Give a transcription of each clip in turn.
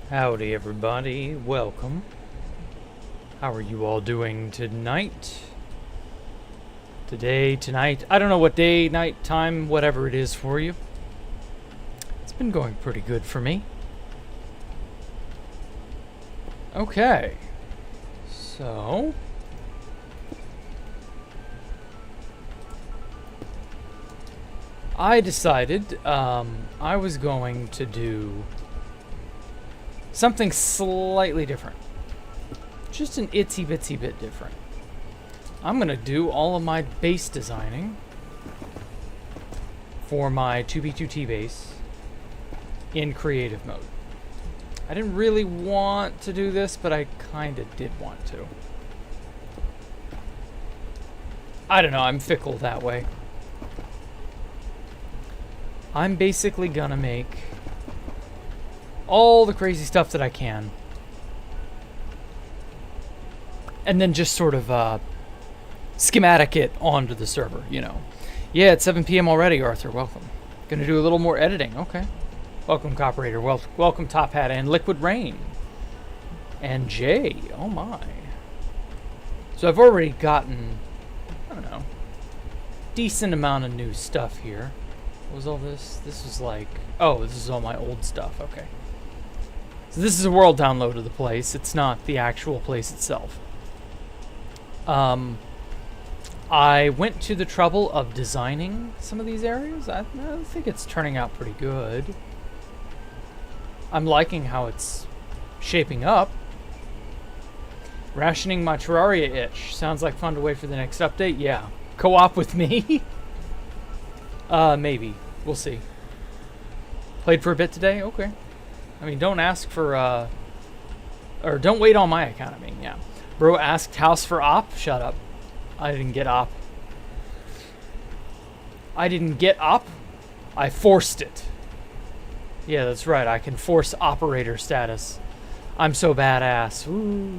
Howdy everybody, welcome. How are you all doing tonight? Today, tonight, I don't know what day, night, time, whatever it is for you. It's been going pretty good for me. Okay, so... I decided I was going to do something slightly different. Just an itsy bitsy bit different. I'm gonna do all of my base designing for my 2B2T base in creative mode. I didn't really want to do this, but I kinda did want to. I don't know, I'm fickle that way. I'm basically gonna make all the crazy stuff that I can. And then just sort of schematic it onto the server, you know. Yeah, it's 7 p.m. already, Arthur. Welcome. Gonna do a little more editing. Okay. Welcome, Coperator. Welcome, Top Hat and Liquid Rain. And Jay. Oh, my. So I've already gotten, I don't know, decent amount of new stuff here. What was all this? This was like... Oh, this is all my old stuff. Okay. So this is a world download of the place. It's not the actual place itself. I went to the trouble of designing some of these areas. I think it's turning out pretty good. I'm liking how it's shaping up. Rationing my Terraria itch. Sounds like fun to wait for the next update. Yeah. Co-op with me? Maybe. We'll see. Played for a bit today? Okay. I mean, don't ask for, or don't wait on my account, I mean, yeah. Bro asked house for op? Shut up. I didn't get op. I didn't get op. I forced it. Yeah, that's right. I can force operator status. I'm so badass. Ooh.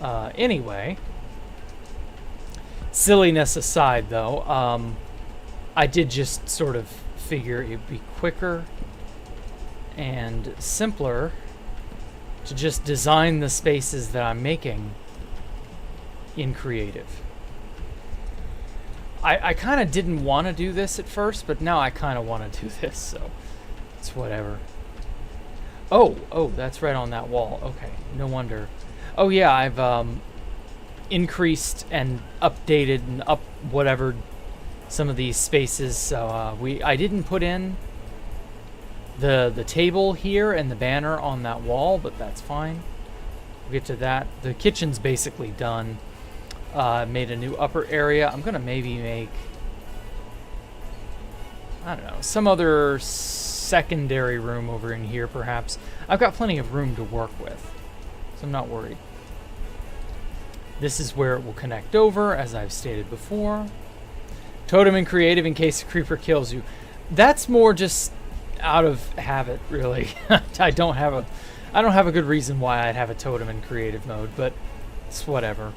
Anyway. Silliness aside, though, I did just sort of figure it'd be quicker and simpler to just design the spaces that I'm making in creative. I kind of didn't want to do this at first, but now I kind of want to do this, so it's whatever. Oh, that's right on that wall. Okay, no wonder. Oh yeah, I've increased and updated and whatever some of these spaces. So I didn't put in the table here and the banner on that wall, but that's fine. We'll get to that. The kitchen's basically done. Made a new upper area. I'm gonna maybe make, I don't know, some other secondary room over in here perhaps. I've got plenty of room to work with, so I'm not worried. This is where it will connect over, as I've stated before. Totem and creative in case a creeper kills you. That's more just out of habit, really. I don't have a good reason why I'd have a totem in creative mode, but it's whatever.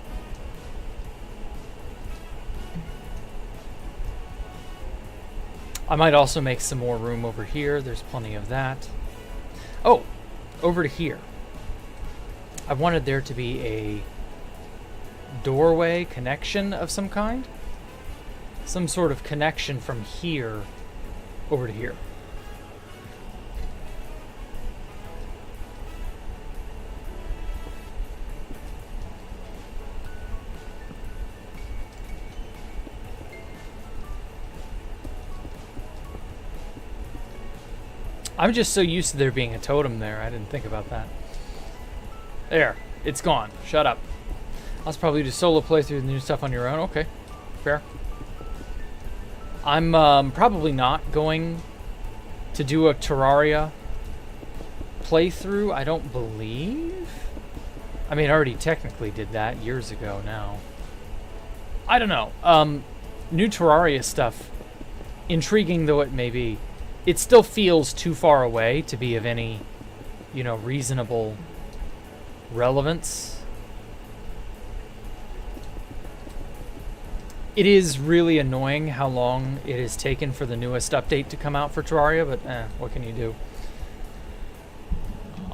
I might also make some more room over here. There's plenty of that. Oh, over to here. I wanted there to be a doorway connection of some kind. Some sort of connection from here over to here. I'm just so used to there being a totem there, I didn't think about that. There, it's gone. Shut up. I'll probably do solo playthrough the new stuff on your own. Okay, fair. I'm probably not going to do a Terraria playthrough, I don't believe. I mean, I already technically did that years ago now. I don't know. New Terraria stuff, intriguing though it may be, it still feels too far away to be of any, you know, reasonable relevance. It is really annoying how long it has taken for the newest update to come out for Terraria, but what can you do?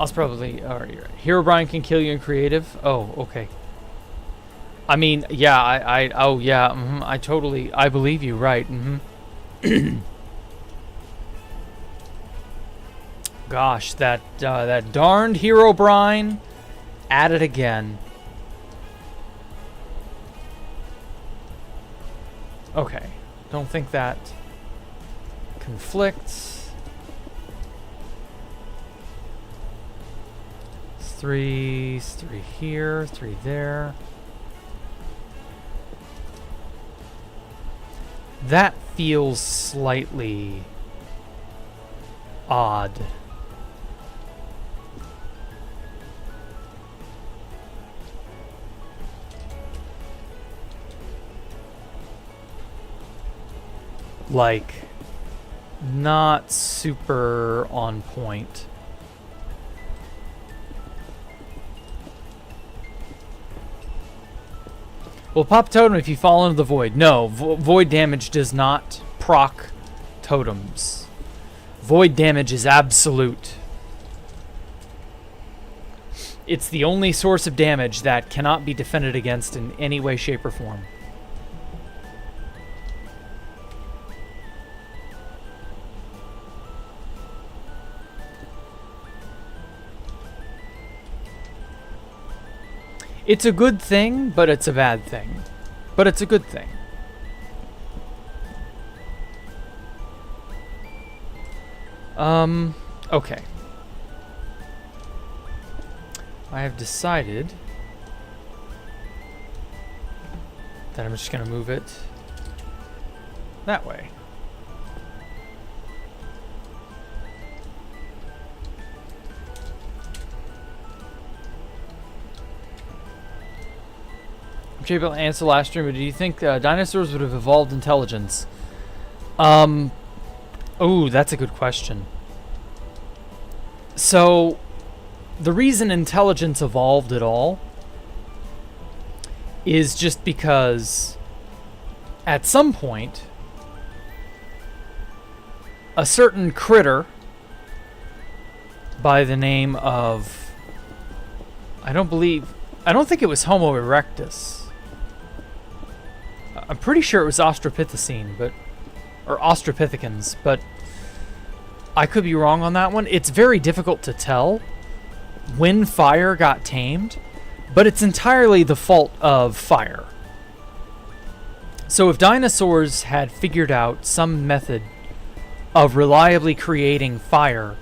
I'll probably... Alright, Herobrine can kill you in creative? Oh, okay. I mean, yeah, oh, yeah, I believe you, right, Gosh, that darned Herobrine at it again. Okay, don't think that conflicts. It's three here, 3 there. That feels slightly odd. Like, not super on point. Well, pop totem if you fall into the void. No, void damage does not proc totems. Void damage is absolute. It's the only source of damage that cannot be defended against in any way, shape, or form. It's a good thing, but it's a bad thing. But it's a good thing. Okay. I have decided that I'm just going to move it that way. I'm sure you'll answer last stream, but do you think dinosaurs would have evolved intelligence? Oh, that's a good question. So, the reason intelligence evolved at all is just because at some point a certain critter by the name of, I don't think it was Homo erectus. I'm pretty sure it was Australopithecine, or Australopithecans, but I could be wrong on that one. It's very difficult to tell when fire got tamed, but it's entirely the fault of fire. So if dinosaurs had figured out some method of reliably creating fire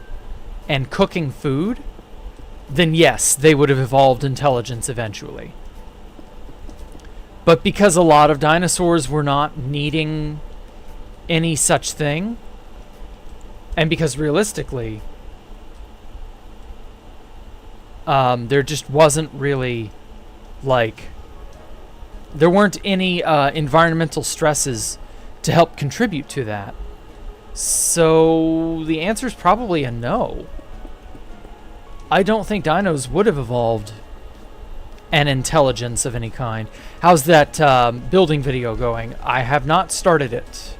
and cooking food, then yes, they would have evolved intelligence eventually. But because a lot of dinosaurs were not needing any such thing, and because realistically, there just wasn't really, like, there weren't any environmental stresses to help contribute to that. So the answer is probably a no. I don't think dinos would have evolved an intelligence of any kind. How's that building video going? I have not started it,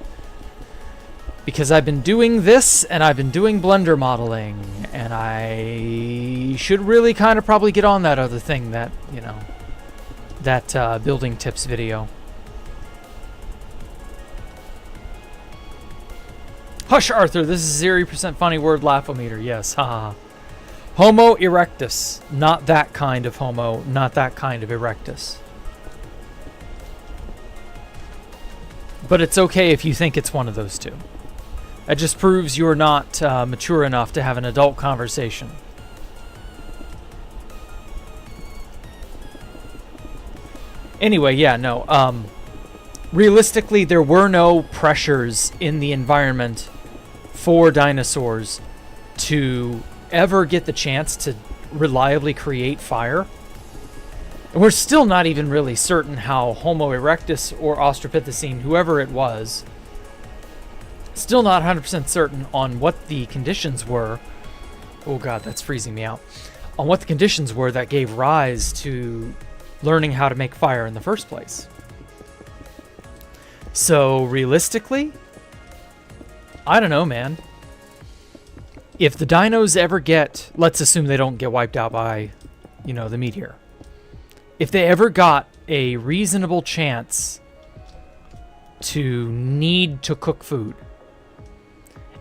because I've been doing this, and I've been doing Blender modeling, and I should really kind of probably get on that other thing, that, you know, that building tips video. Hush, Arthur, this is 0% funny word laugh-o-meter. Yes, haha. Homo erectus, not that kind of homo, not that kind of erectus. But it's okay if you think it's one of those two. That just proves you're not mature enough to have an adult conversation. Anyway, yeah, no. Realistically, there were no pressures in the environment for dinosaurs to ever get the chance to reliably create fire. And we're still not even really certain how Homo erectus or Australopithecine, whoever it was, still not 100% certain on what the conditions were. Oh god, that's freezing me out. On what the conditions were that gave rise to learning how to make fire in the first place. So realistically, I don't know, man. if the dinos ever get, let's assume they don't get wiped out by, the meteor. If they ever got a reasonable chance to need to cook food,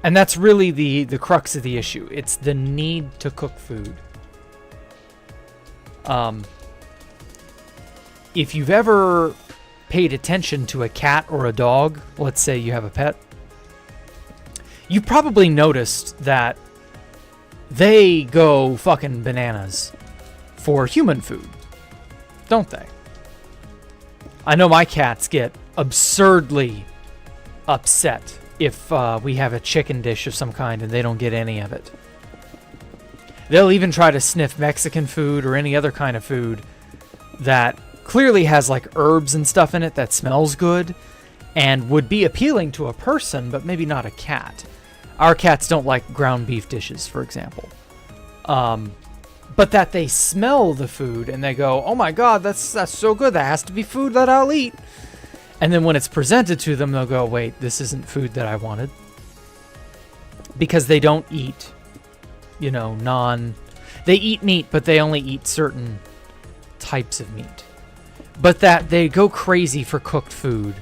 and that's really the crux of the issue. It's the need to cook food. If you've ever paid attention to a cat or a dog, let's say you have a pet, you probably noticed that they go fucking bananas for human food, don't they? I know my cats get absurdly upset if we have a chicken dish of some kind and they don't get any of it. They'll even try to sniff Mexican food or any other kind of food that clearly has like herbs and stuff in it that smells good and would be appealing to a person, but maybe not a cat. Our cats don't like ground beef dishes, for example. But that they smell the food and they go, oh my God, that's so good. That has to be food that I'll eat. And then when it's presented to them, they'll go, wait, this isn't food that I wanted. Because they don't eat, they eat meat, but they only eat certain types of meat. But that they go crazy for cooked food.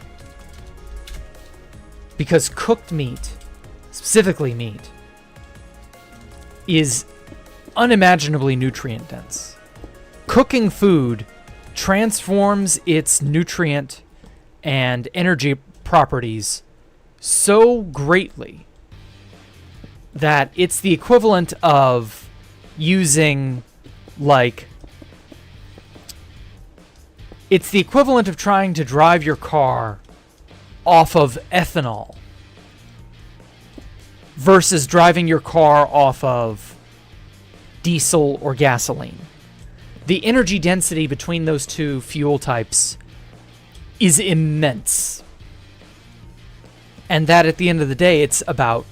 Because cooked meat, specifically meat, is unimaginably nutrient dense. Cooking food transforms its nutrient and energy properties so greatly that it's the equivalent of using it's the equivalent of trying to drive your car off of ethanol versus driving your car off of diesel or gasoline. The energy density between those two fuel types is immense. And that at the end of the day, it's about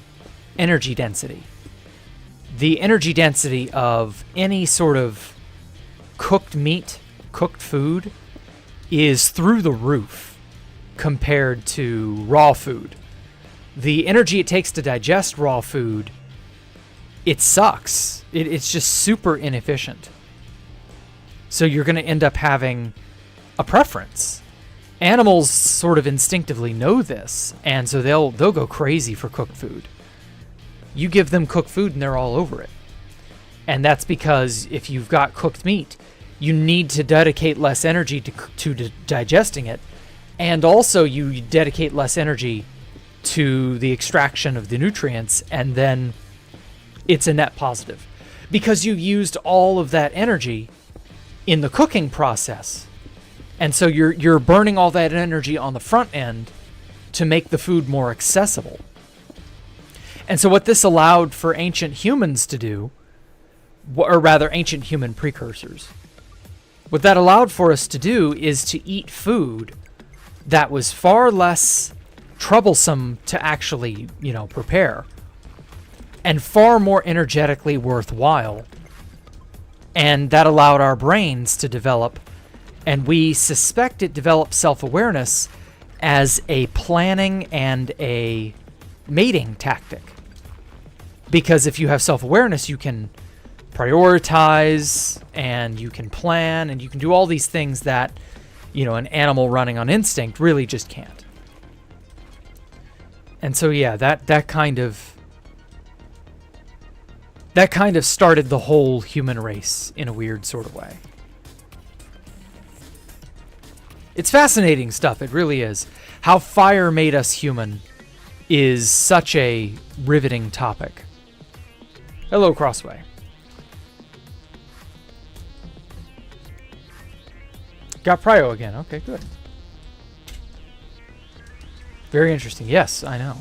energy density. The energy density of any sort of cooked meat, cooked food, is through the roof compared to raw food. The energy it takes to digest raw food, it sucks. It's just super inefficient. So you're going to end up having a preference. Animals sort of instinctively know this, and so they'll go crazy for cooked food. You give them cooked food and they're all over it. And that's because if you've got cooked meat, you need to dedicate less energy to digesting it, and also you dedicate less energy to the extraction of the nutrients, and then it's a net positive. Because you've used all of that energy in the cooking process. And so you're burning all that energy on the front end to make the food more accessible. And so what this allowed for ancient humans to do, or rather ancient human precursors, what that allowed for us to do is to eat food that was far less troublesome to actually, prepare, and far more energetically worthwhile. And that allowed our brains to develop, and we suspect it developed self-awareness as a planning and a mating tactic. Because if you have self-awareness, you can prioritize, and you can plan, and you can do all these things that, an animal running on instinct really just can't. And so, yeah, that kind of started the whole human race in a weird sort of way. It's fascinating stuff, it really is. How fire made us human is such a riveting topic. Hello, Crossway. Got Prio again. Okay, good. Very interesting. Yes, I know.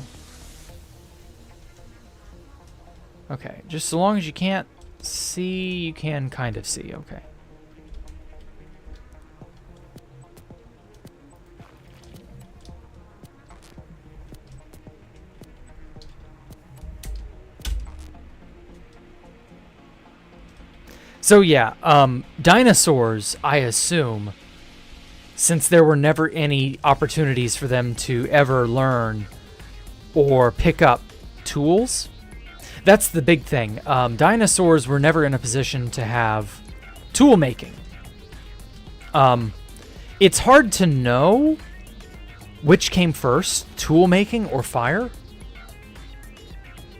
Okay, just so long as you can't see, you can kind of see. Okay. So yeah, dinosaurs, I assume, since there were never any opportunities for them to ever learn or pick up tools, That's the big thing. Dinosaurs were never in a position to have tool making. It's hard to know which came first, tool making or fire.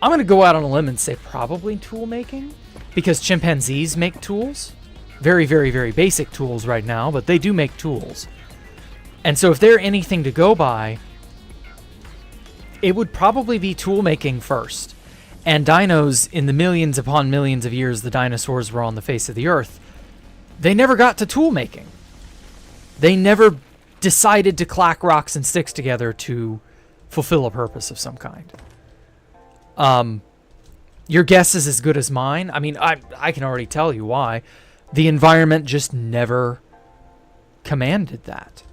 I'm going to go out on a limb and say probably tool making, because chimpanzees make tools. Very, very, very basic tools right now, but they do make tools. And so if they're anything to go by, it would probably be tool making first. And dinos, in the millions upon millions of years the dinosaurs were on the face of the earth, they never got to tool making. They never decided to clack rocks and sticks together to fulfill a purpose of some kind. Your guess is as good as mine. I mean, I can already tell you why. The environment just never commanded that.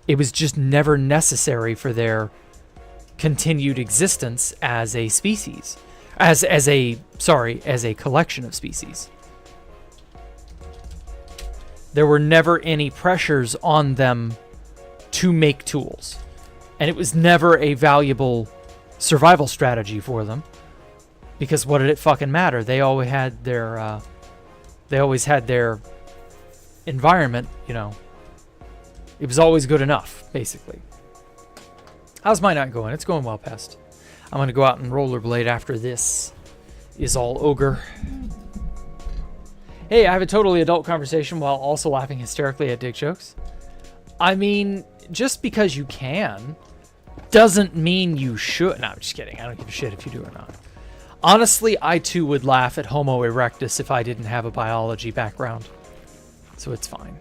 It was just never necessary for their continued existence as a species. As a collection of species. There were never any pressures on them to make tools. And it was never a valuable survival strategy for them. Because what did it fucking matter? They always had their environment, you know. It was always good enough, basically. How's my night going? It's going well, Pest. I'm going to go out and rollerblade after this is all ogre. Hey, I have a totally adult conversation while also laughing hysterically at dick jokes. I mean, just because you can doesn't mean you should. No, I'm just kidding. I don't give a shit if you do or not. Honestly, I too would laugh at Homo erectus if I didn't have a biology background. So it's fine.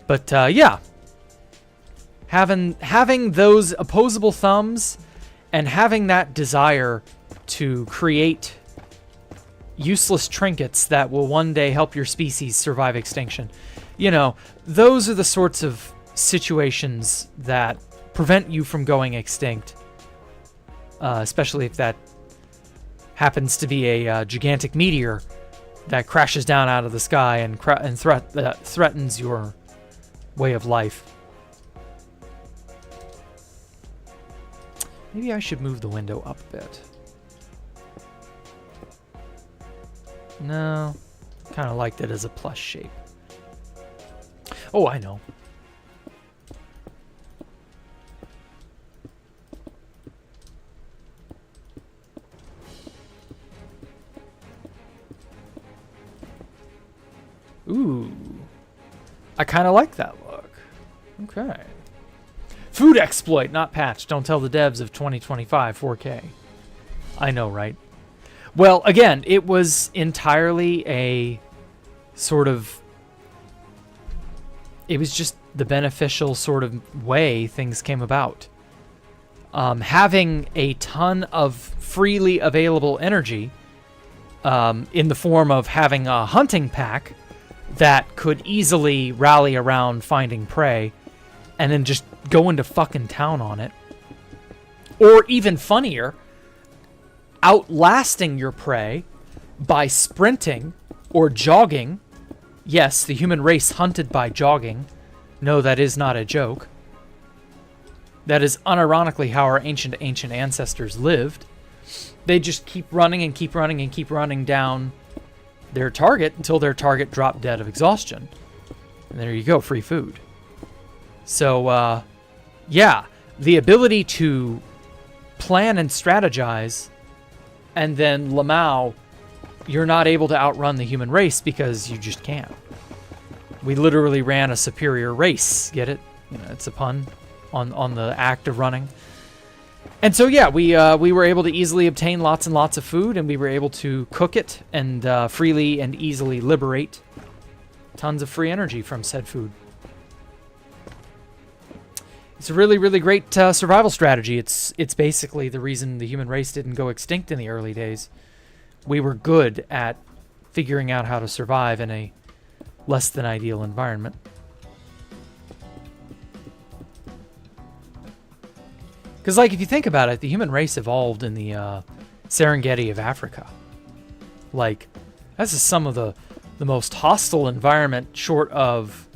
But yeah. Having those opposable thumbs and having that desire to create useless trinkets that will one day help your species survive extinction. You know, those are the sorts of situations that prevent you from going extinct. Especially if that happens to be a gigantic meteor that crashes down out of the sky and threatens your way of life. Maybe I should move the window up a bit. No, kind of liked it as a plus shape. Oh, I know. Ooh. I kind of like that look. Okay. Food exploit, not patch. Don't tell the devs of 2025 4K. I know, right? Well, again, it was entirely a sort of... It was just the beneficial sort of way things came about. Having a ton of freely available energy in the form of having a hunting pack that could easily rally around finding prey and then just go into fucking town on it. Or even funnier, outlasting your prey by sprinting or jogging. Yes, the human race hunted by jogging. No, that is not a joke. That is unironically how our ancient ancestors lived. They just keep running and keep running and keep running down their target until their target dropped dead of exhaustion. And there you go, free food. So, yeah, the ability to plan and strategize, and then Lamau, you're not able to outrun the human race because you just can't. We literally ran a superior race. Get it? You know, it's a pun on the act of running. And so, yeah, we were able to easily obtain lots and lots of food, and we were able to cook it and freely and easily liberate tons of free energy from said food. It's a really, really great survival strategy. It's basically the reason the human race didn't go extinct in the early days. We were good at figuring out how to survive in a less than ideal environment. Because, like, if you think about it, the human race evolved in the Serengeti of Africa. Like, this is some of the most hostile environment short of,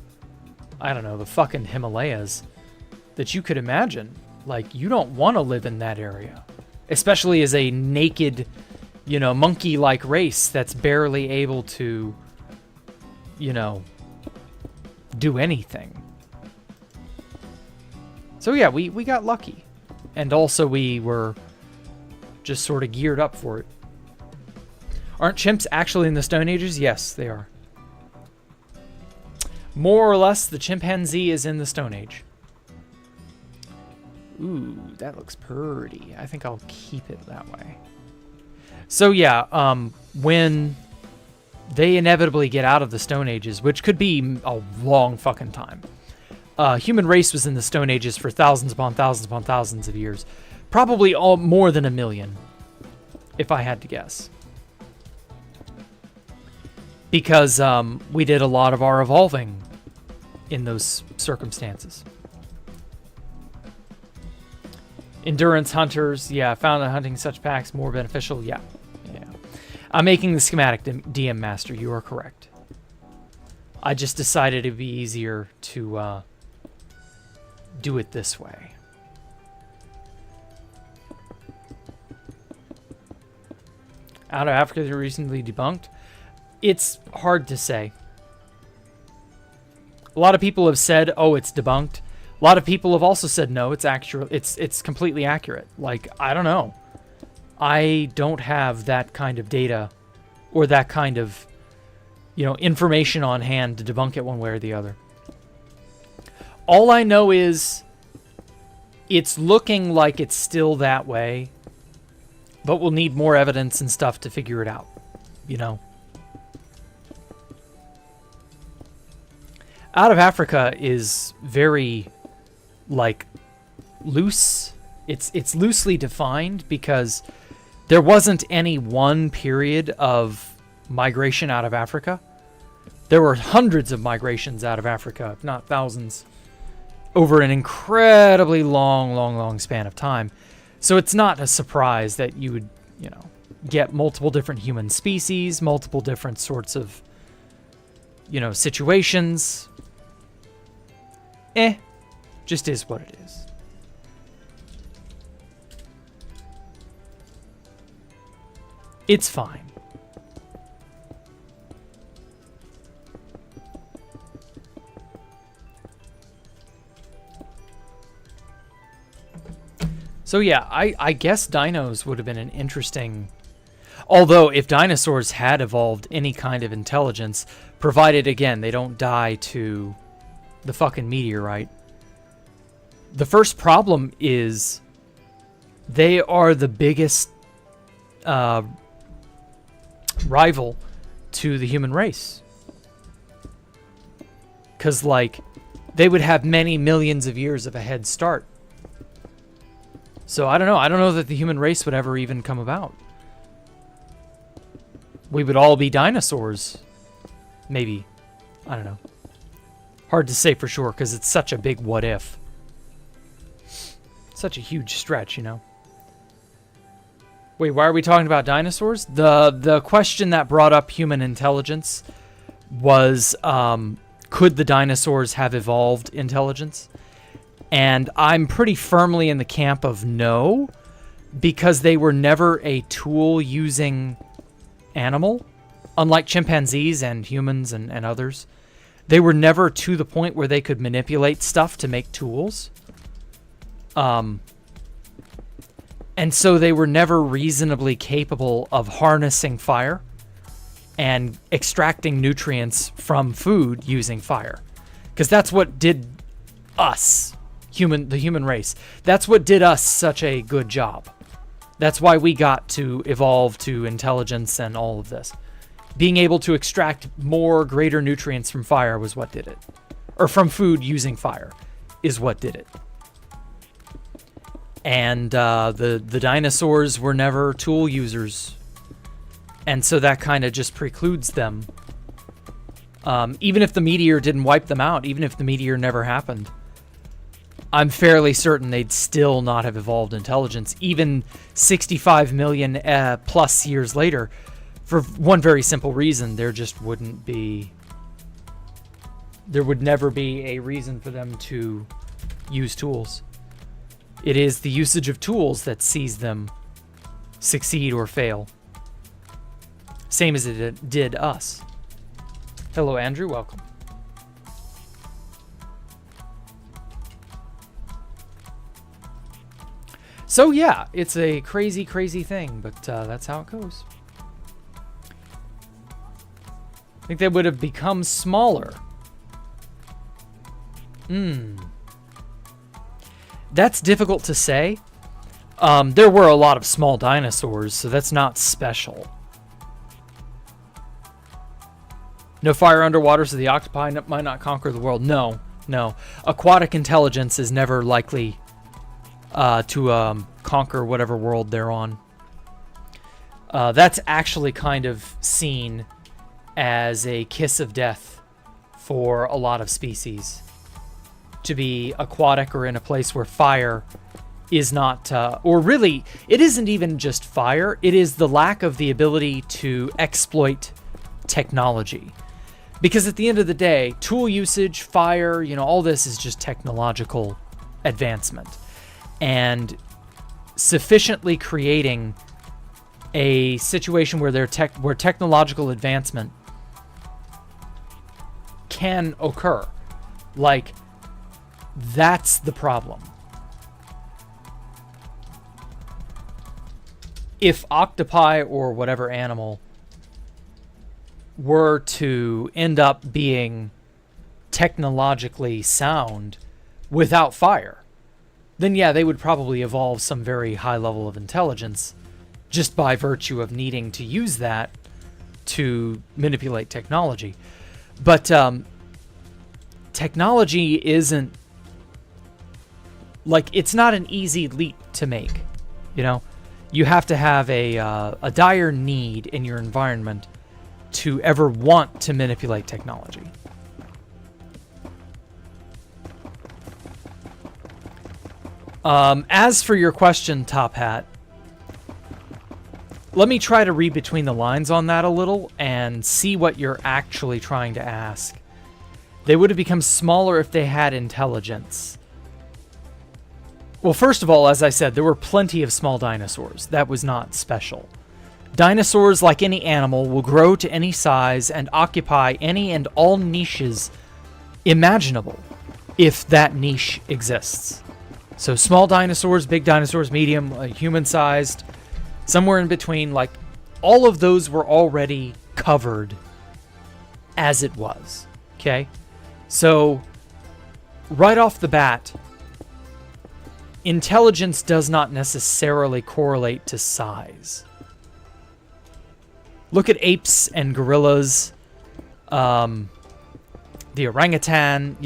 I don't know, the fucking Himalayas that you could imagine. Like, you don't want to live in that area. especially as a naked, monkey-like race that's barely able to, do anything. So yeah, we got lucky. And also we were just sort of geared up for it. Aren't chimps actually in the Stone Ages? Yes, they are. More or less, the chimpanzee is in the Stone Age. Ooh, that looks pretty. I think I'll keep it that way. So yeah, when they inevitably get out of the Stone Ages, which could be a long fucking time. Human race was in the Stone Ages for thousands upon thousands upon thousands of years. Probably more than 1 million, if I had to guess. Because we did a lot of our evolving in those circumstances. Endurance hunters, yeah, found that hunting such packs more beneficial, yeah. I'm making the schematic, DM Master, you are correct. I just decided it'd be easier to do it this way. Out of Africa, they're recently debunked. It's hard to say. A lot of people have said, oh, it's debunked. A lot of people have also said, no, it's actual. It's completely accurate. Like, I don't know. I don't have that kind of data or that kind of, information on hand to debunk it one way or the other. All I know is it's looking like it's still that way, but we'll need more evidence and stuff to figure it out, Out of Africa is very, loose. It's loosely defined because there wasn't any one period of migration out of Africa. There were hundreds of migrations out of Africa, if not thousands, over an incredibly long span of time. So it's not a surprise that you would, get multiple different human species, multiple different sorts of, situations. Just is what it is. It's fine. So yeah, I guess dinos would have been an interesting... Although, if dinosaurs had evolved any kind of intelligence, provided, again, they don't die to the fucking meteorite. The first problem is they are the biggest rival to the human race. Because, they would have many millions of years of a head start. So, I don't know. I don't know that the human race would ever even come about. We would all be dinosaurs. Maybe. I don't know. Hard to say for sure, because it's such a big what if. Such a huge stretch, Wait, why are we talking about dinosaurs? The question that brought up human intelligence was, could the dinosaurs have evolved intelligence? And I'm pretty firmly in the camp of no, because they were never a tool-using animal, unlike chimpanzees and humans and others. They were never to the point where they could manipulate stuff to make tools. And so they were never reasonably capable of harnessing fire and extracting nutrients from food using fire. Because that's what did us, the human race. That's what did us such a good job. That's why we got to evolve to intelligence and all of this. Being able to extract greater nutrients from fire was what did it. Or from food using fire is what did it. And the dinosaurs were never tool users. And so that kind of just precludes them. Even if the meteor didn't wipe them out, even if the meteor never happened, I'm fairly certain they'd still not have evolved intelligence, even 65 million plus years later, for one very simple reason. There would never be a reason for them to use tools. It is the usage of tools that sees them succeed or fail. Same as it did us. Hello, Andrew. Welcome. So yeah, it's a crazy, crazy thing, but that's how it goes. I think they would have become smaller. That's difficult to say. There were a lot of small dinosaurs, so that's not special. No fire underwater, so the octopi might not conquer the world. No. Aquatic intelligence is never likely to conquer whatever world they're on. That's actually kind of seen as a kiss of death for a lot of species. To be aquatic or in a place where fire is not, or really, it isn't even just fire, it is the lack of the ability to exploit technology. Because at the end of the day, tool usage, fire, all this is just technological advancement. And sufficiently creating a situation where where technological advancement can occur. Like, that's the problem. If octopi or whatever animal were to end up being technologically sound without fire, then yeah, they would probably evolve some very high level of intelligence just by virtue of needing to use that to manipulate technology. But technology isn't, like, it's not an easy leap to make, You have to have a dire need in your environment to ever want to manipulate technology. As for your question, Top Hat, let me try to read between the lines on that a little and see what you're actually trying to ask. They would have become smaller if they had intelligence. Well, first of all, as I said, there were plenty of small dinosaurs. That was not special. Dinosaurs, like any animal, will grow to any size and occupy any and all niches imaginable, if that niche exists. So small dinosaurs, big dinosaurs, medium, human-sized, somewhere in between, like, all of those were already covered as it was, okay? So, right off the bat, intelligence does not necessarily correlate to size. Look at apes and gorillas, the orangutan,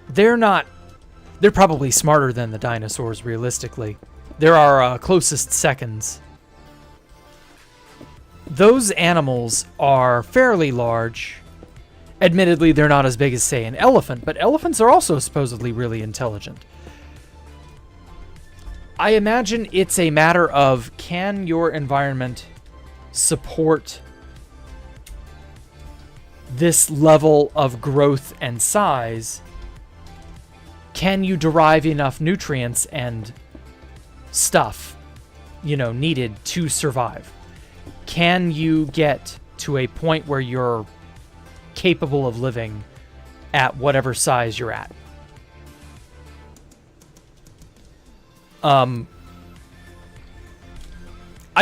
they're probably smarter than the dinosaurs, realistically. They're our closest seconds. Those animals are fairly large. Admittedly, they're not as big as, say, an elephant, but elephants are also supposedly really intelligent. I imagine it's a matter of, can your environment support this level of growth and size? Can you derive enough nutrients and stuff, needed to survive? Can you get to a point where you're capable of living at whatever size you're at? I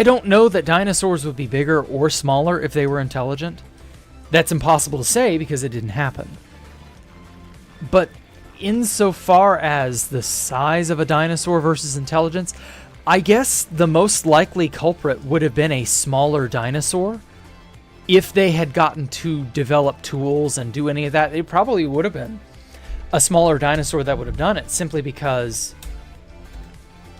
don't know that dinosaurs would be bigger or smaller if they were intelligent. That's impossible to say because it didn't happen. But insofar as the size of a dinosaur versus intelligence, I guess the most likely culprit would have been a smaller dinosaur. If they had gotten to develop tools and do any of that, it probably would have been a smaller dinosaur that would have done it, simply because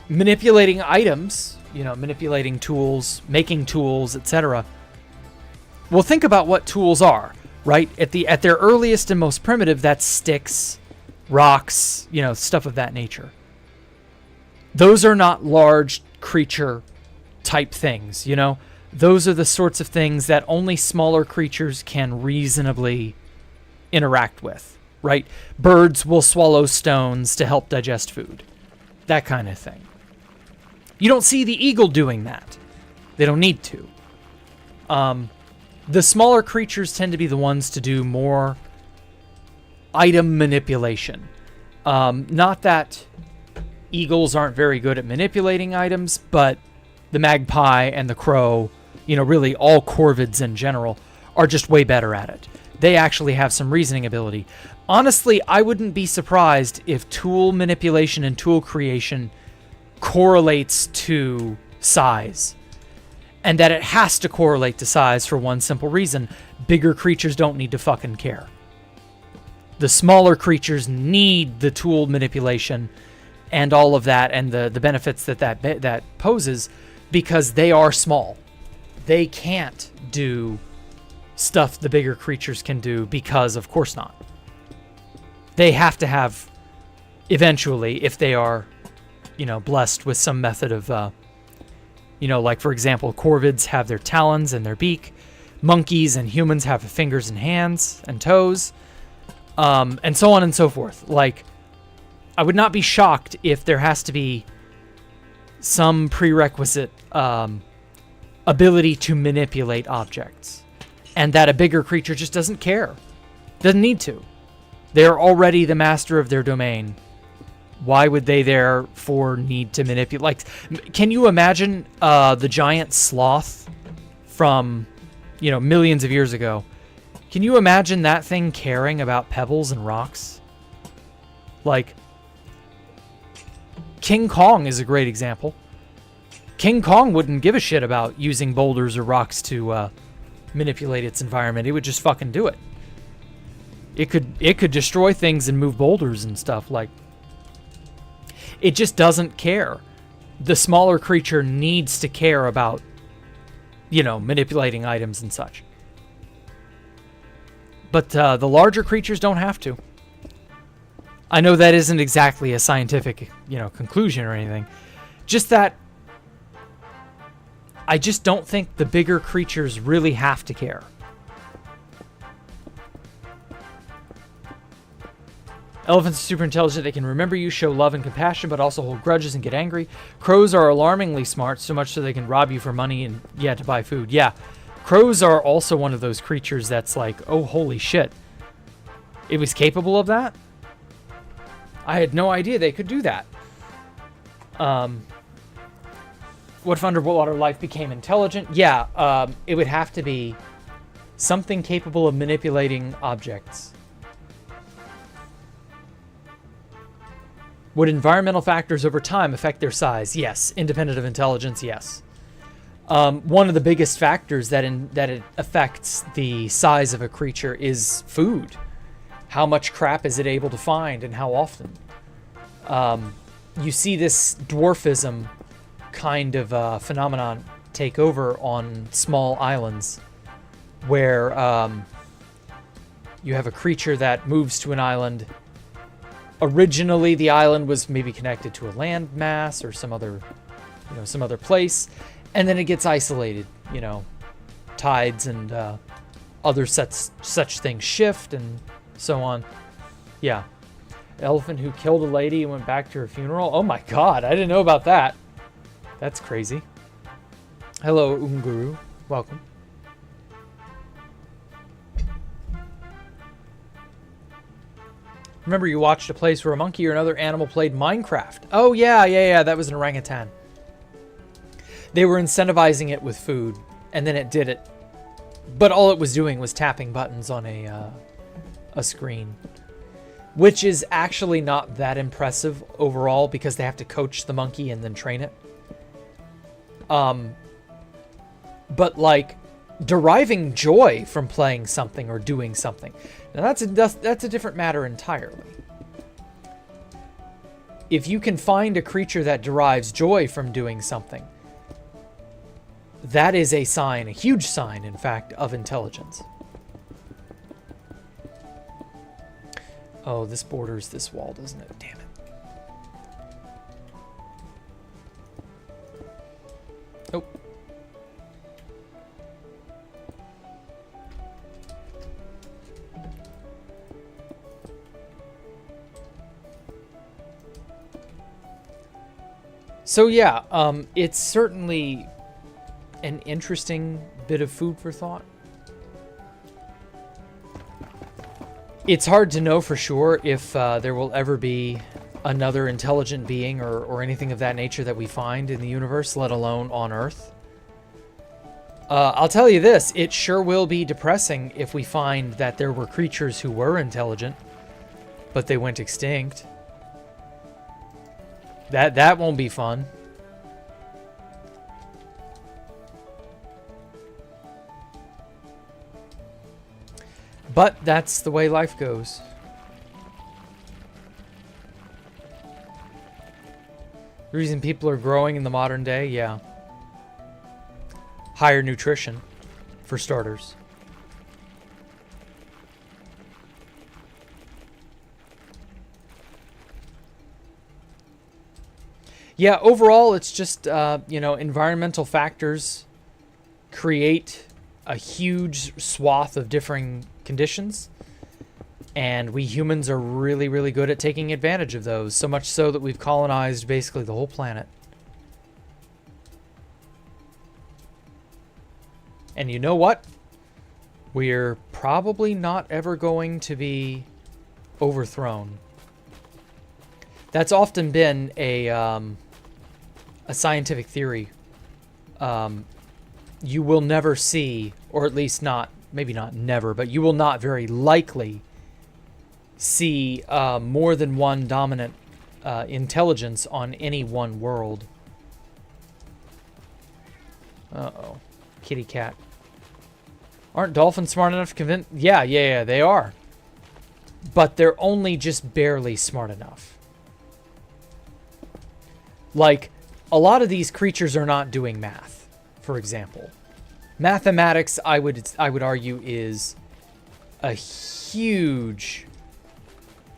manipulating items, manipulating tools, making tools, etc. Well, think about what tools are, right? At their earliest and most primitive, that's sticks, rocks, stuff of that nature. Those are not large creature type things, Those are the sorts of things that only smaller creatures can reasonably interact with, right? Birds will swallow stones to help digest food. That kind of thing. You don't see the eagle doing that. They don't need to. The smaller creatures tend to be the ones to do more item manipulation. Not that eagles aren't very good at manipulating items, but the magpie and the crow, you know, really all corvids in general, are just way better at it. They actually have some reasoning ability. Honestly, I wouldn't be surprised if tool manipulation and tool creation correlates to size. And that it has to correlate to size for one simple reason. Bigger creatures don't need to fucking care. The smaller creatures need the tool manipulation and all of that, and the benefits that poses, because they are small. They can't do stuff the bigger creatures can do, because of course not. They have to have, eventually, if they are, you know, blessed with some method of, you know, like for example, corvids have their talons and their beak. Monkeys and humans have fingers and hands and toes. And so on and so forth. Like, I would not be shocked if there has to be some prerequisite ability to manipulate objects, and that a bigger creature just doesn't care. Doesn't need to. They're already the master of their domain. Why would they therefore need to manipulate? Like, can you imagine the giant sloth from, you know, millions of years ago? Can you imagine that thing caring about pebbles and rocks? Like, King Kong is a great example. King Kong wouldn't give a shit about using boulders or rocks to manipulate its environment. It would just fucking do it. It could destroy things and move boulders and stuff. Like, it just doesn't care. The smaller creature needs to care about, you know, manipulating items and such. But the larger creatures don't have to. I know that isn't exactly a scientific, you know, conclusion or anything. Just that I just don't think the bigger creatures really have to care. Elephants are super intelligent. They can remember you, show love and compassion, but also hold grudges and get angry. Crows are alarmingly smart, so much so they can rob you for money and, yeah, to buy food. Yeah, crows are also one of those creatures that's like, oh, holy shit. It was capable of that? I had no idea they could do that. What if underwater life became intelligent? Yeah, it would have to be something capable of manipulating objects. Would environmental factors over time affect their size? Yes. Independent of intelligence? Yes. One of the biggest factors that it affects the size of a creature is food. How much crap is it able to find, and how often? You see this dwarfism kind of phenomenon take over on small islands, where you have a creature that moves to an island. Originally, the island was maybe connected to a land mass or some other place, and then it gets isolated. You know, tides and other such things shift and so on. Yeah. Elephant who killed a lady and went back to her funeral. Oh my god, I didn't know about that. That's crazy. Hello, Unguru. Welcome. Remember you watched a place where a monkey or another animal played Minecraft. Oh yeah, that was an orangutan. They were incentivizing it with food, and then it did it. But all it was doing was tapping buttons on a screen, which is actually not that impressive overall, because they have to coach the monkey and then train it. But like deriving joy from playing something or doing something, now that's a different matter entirely. If you can find a creature that derives joy from doing something, that is a sign, a huge sign, in fact, of intelligence. Oh, this borders this wall, doesn't it? Damn it. Oh. So yeah, it's certainly an interesting bit of food for thought. It's hard to know for sure if there will ever be another intelligent being or anything of that nature that we find in the universe, let alone on Earth. I'll tell you this, it sure will be depressing if we find that there were creatures who were intelligent, but they went extinct. That won't be fun. But that's the way life goes. The reason people are growing in the modern day, yeah. Higher nutrition, for starters. Yeah, overall, it's just, environmental factors create a huge swath of differing conditions. And we humans are really, really good at taking advantage of those. So much so that we've colonized basically the whole planet. And you know what? We're probably not ever going to be overthrown. That's often been a scientific theory. You will never see, or at least not, maybe not never, but you will not very likely see more than one dominant intelligence on any one world. Uh-oh. Kitty cat. Aren't dolphins smart enough to convince... Yeah, they are. But they're only just barely smart enough. Like, a lot of these creatures are not doing math, for example. Mathematics, I would argue, is a huge,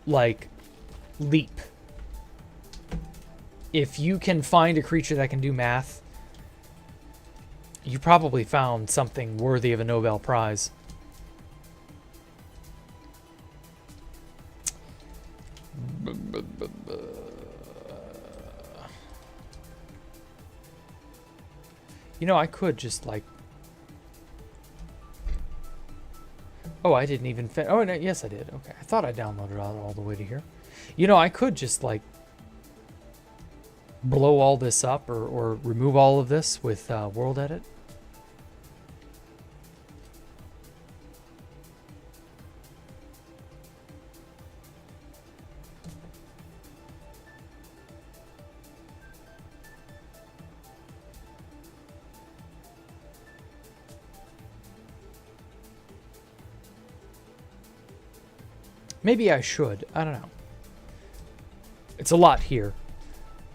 like, leap. If you can find a creature that can do math, you probably found something worthy of a Nobel Prize. You know, I could just, like... Oh, I didn't even... Oh, no, yes, I did. Okay, I thought I downloaded it all the way to here. You know, I could just, like, blow all this up or remove all of this with World Edit. Maybe I should. I don't know. It's a lot here.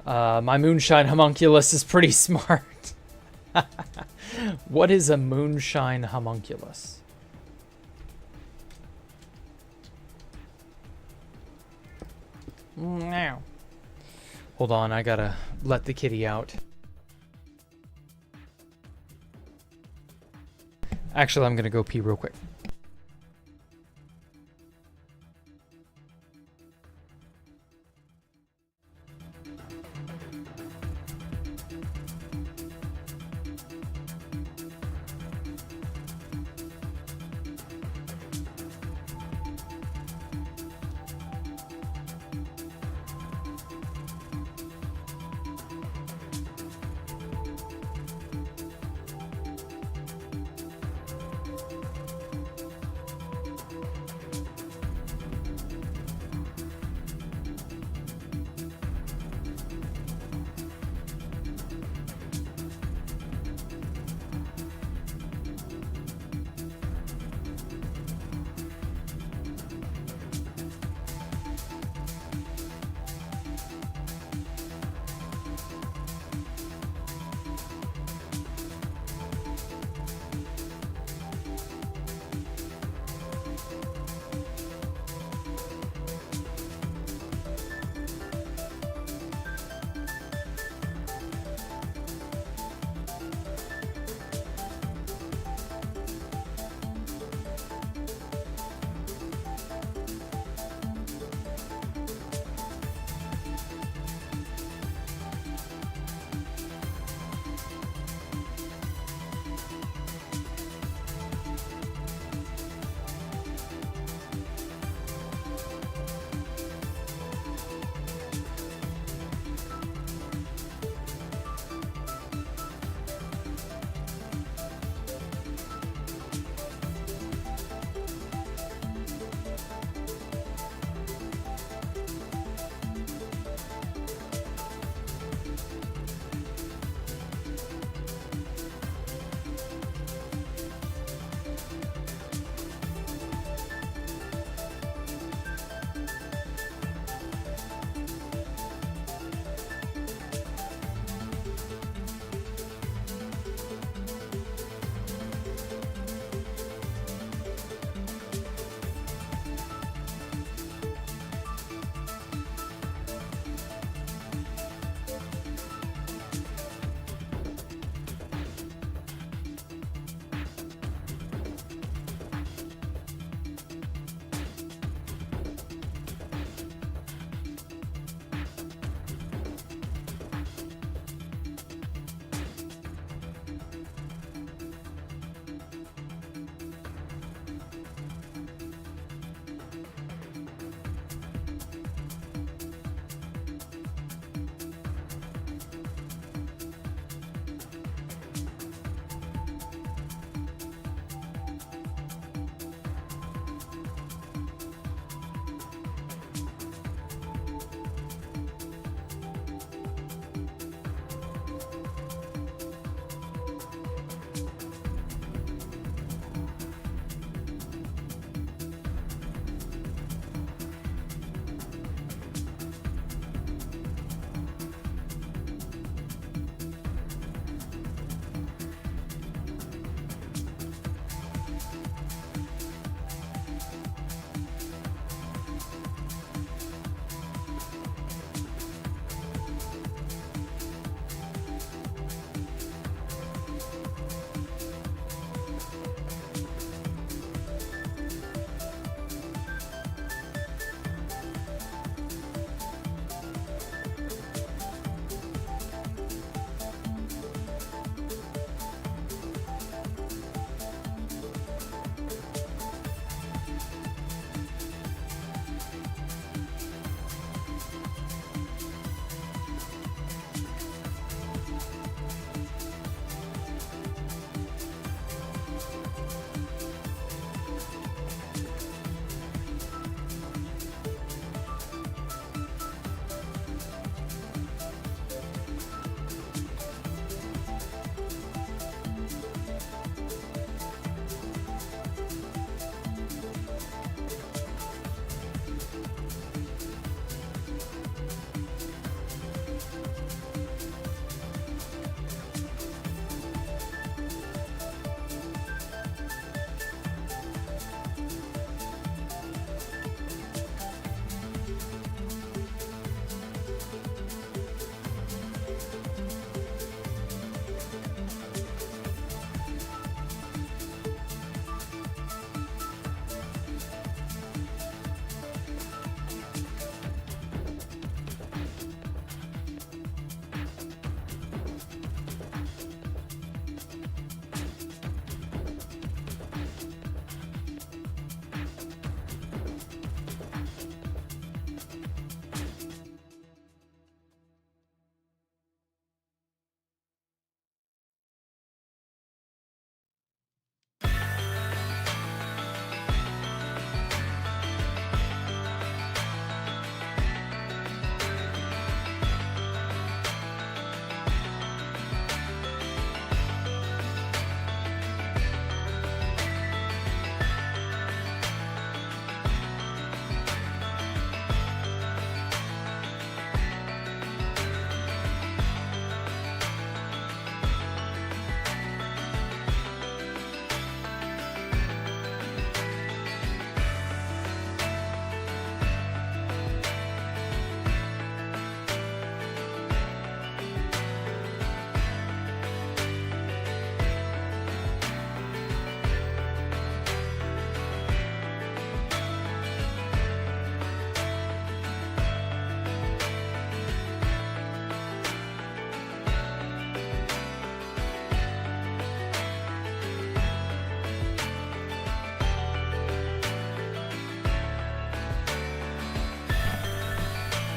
My moonshine homunculus is pretty smart. What is a moonshine homunculus? Now. Hold on, I gotta let the kitty out. Actually, I'm gonna go pee real quick.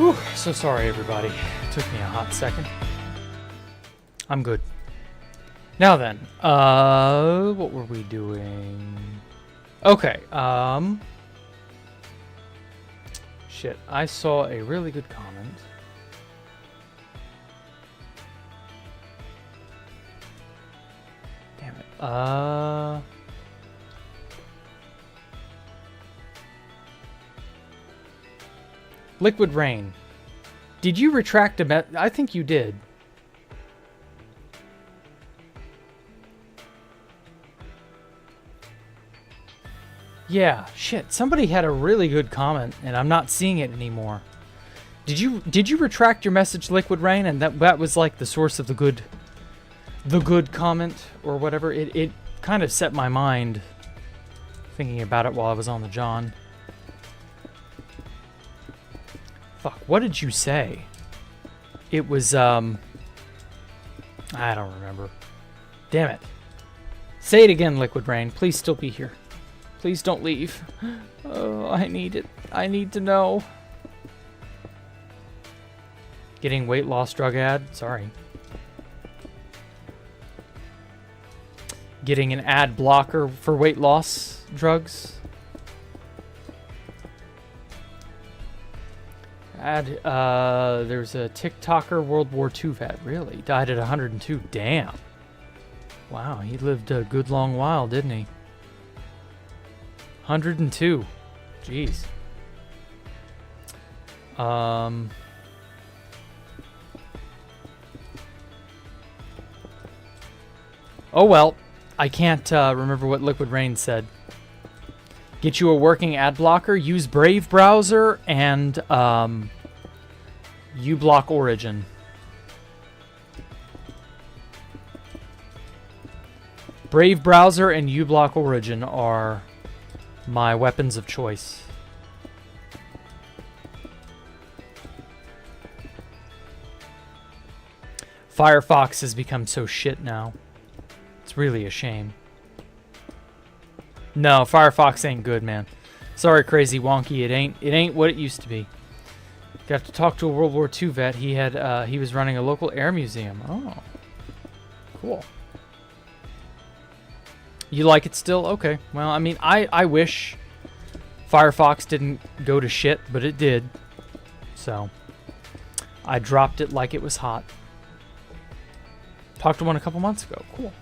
Whew, so sorry, everybody. Took me a hot second. I'm good. Now then, what were we doing? Okay, shit, I saw a really good comment. Damn it. Liquid Rain. Did you retract a I think you did. Yeah, shit. Somebody had a really good comment, and I'm not seeing it anymore. Did you retract your message, Liquid Rain, and that was like the source of the good comment or whatever? It kind of set my mind thinking about it while I was on the John. Fuck, what did you say? It was I don't remember. Damn it. Say it again, Liquid Rain. Please still be here. Please don't leave. Oh, I need it. I need to know. Getting weight loss drug ad? Sorry. Getting an ad blocker for weight loss drugs? There's a TikToker World War II vet. Really? Died at 102. Damn. Wow, he lived a good long while, didn't he? 102. Jeez. Oh well. I can't remember what Liquid Rain said. Get you a working ad blocker. Use Brave browser and uBlock Origin. Brave browser and uBlock Origin are my weapons of choice. Firefox has become so shit now. It's really a shame. No, Firefox ain't good, man. Sorry, Crazy Wonky, it ain't what it used to be. Got to talk to a World War II vet. He was running a local air museum. Oh, cool. You like it still? Okay. Well, I mean, I wish Firefox didn't go to shit, but it did. So I dropped it like it was hot. Talked to one a couple months ago. Cool.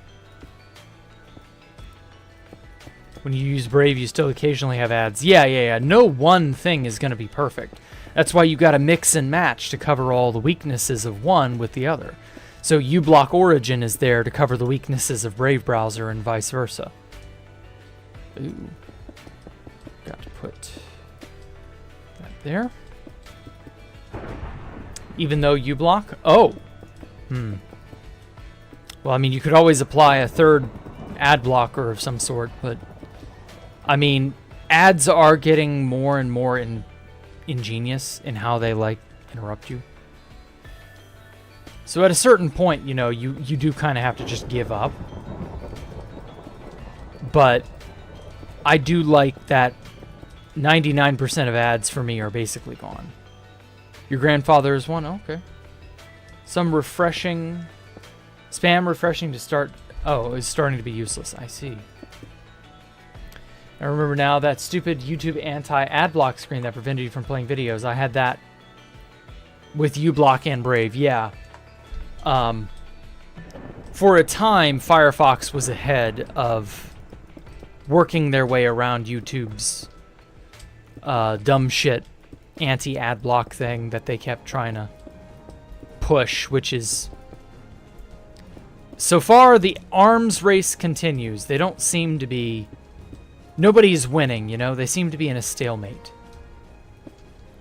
When you use Brave, you still occasionally have ads. Yeah. No one thing is going to be perfect. That's why you got to mix and match to cover all the weaknesses of one with the other. So uBlock Origin is there to cover the weaknesses of Brave browser and vice versa. Ooh. Got to put that there. Even though uBlock? Oh. Well, I mean, you could always apply a third ad blocker of some sort, but I mean, ads are getting more and more ingenious in how they like interrupt you. So at a certain point, you know, you do kind of have to just give up. But I do like that 99% of ads for me are basically gone. Your grandfather is one? Oh, okay. Some refreshing... Spam refreshing to start... Oh, it's starting to be useless. I see. I remember now that stupid YouTube anti-ad block screen that prevented you from playing videos. I had that with uBlock and Brave, yeah. For a time, Firefox was ahead of working their way around YouTube's dumb shit anti-ad block thing that they kept trying to push, which is... So far, the arms race continues. They don't seem to be... Nobody's winning, you know? They seem to be in a stalemate.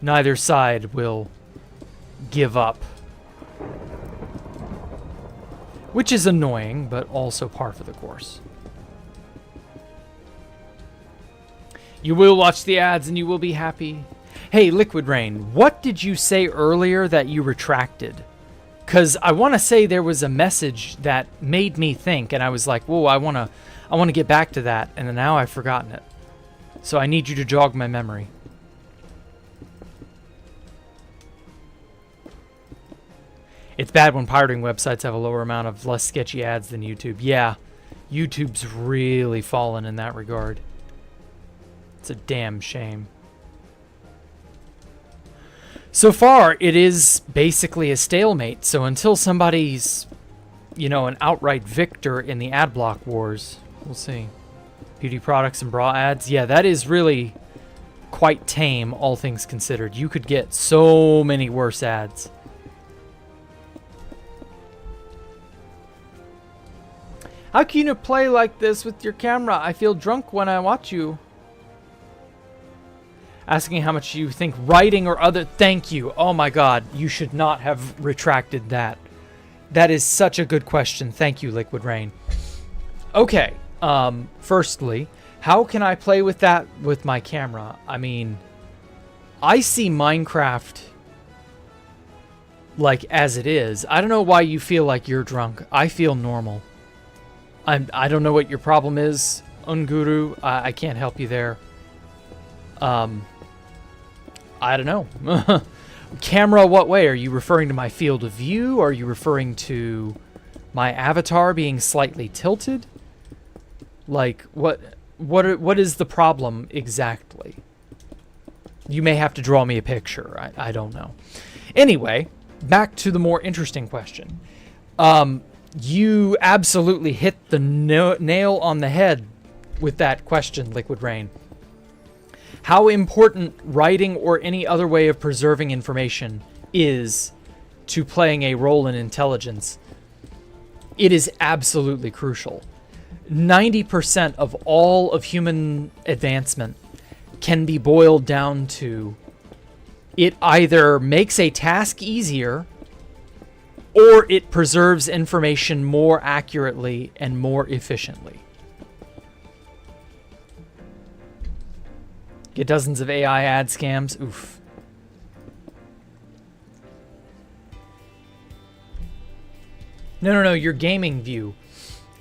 Neither side will give up. Which is annoying, but also par for the course. You will watch the ads and you will be happy. Hey, Liquid Rain, what did you say earlier that you retracted? Because I want to say there was a message that made me think, and I was like, whoa, I want to get back to that, and now I've forgotten it. So I need you to jog my memory. It's bad when pirating websites have a lower amount of less sketchy ads than YouTube. Yeah, YouTube's really fallen in that regard. It's a damn shame. So far, it is basically a stalemate. So until somebody's, you know, an outright victor in the ad block wars, we'll see. Beauty products and bra ads. Yeah, that is really quite tame, all things considered. You could get so many worse ads. How can you play like this with your camera? I feel drunk when I watch you. Asking how much you think writing or other... Thank you. Oh my god. You should not have retracted that. That is such a good question. Thank you, Liquid Rain. Okay. Firstly, how can I play with that with my camera? I mean, I see Minecraft like as it is. I don't know why you feel like you're drunk. I feel normal. I don't know what your problem is, Unguru. I can't help you there. I don't know. Camera, what way? Are you referring to my field of view? Are you referring to my avatar being slightly tilted? Like, what is the problem exactly? You may have to draw me a picture. I don't know. Anyway, back to the more interesting question. You absolutely hit the nail on the head with that question, Liquid Rain. How important writing or any other way of preserving information is to playing a role in intelligence? It is absolutely crucial. 90% of all of human advancement can be boiled down to it either makes a task easier or it preserves information more accurately and more efficiently. Get dozens of AI ad scams. Oof. No, your gaming view.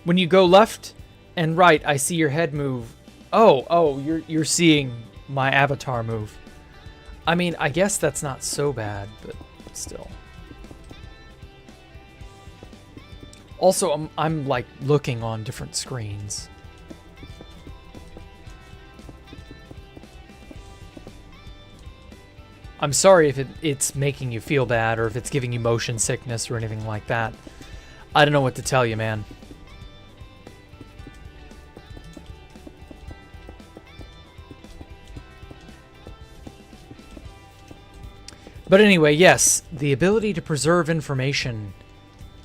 When you go left and right, I see your head move. Oh, you're seeing my avatar move. I mean, I guess that's not so bad, but still. Also, I'm like looking on different screens. I'm sorry if it's making you feel bad or if it's giving you motion sickness or anything like that. I don't know what to tell you, man. But anyway, yes, the ability to preserve information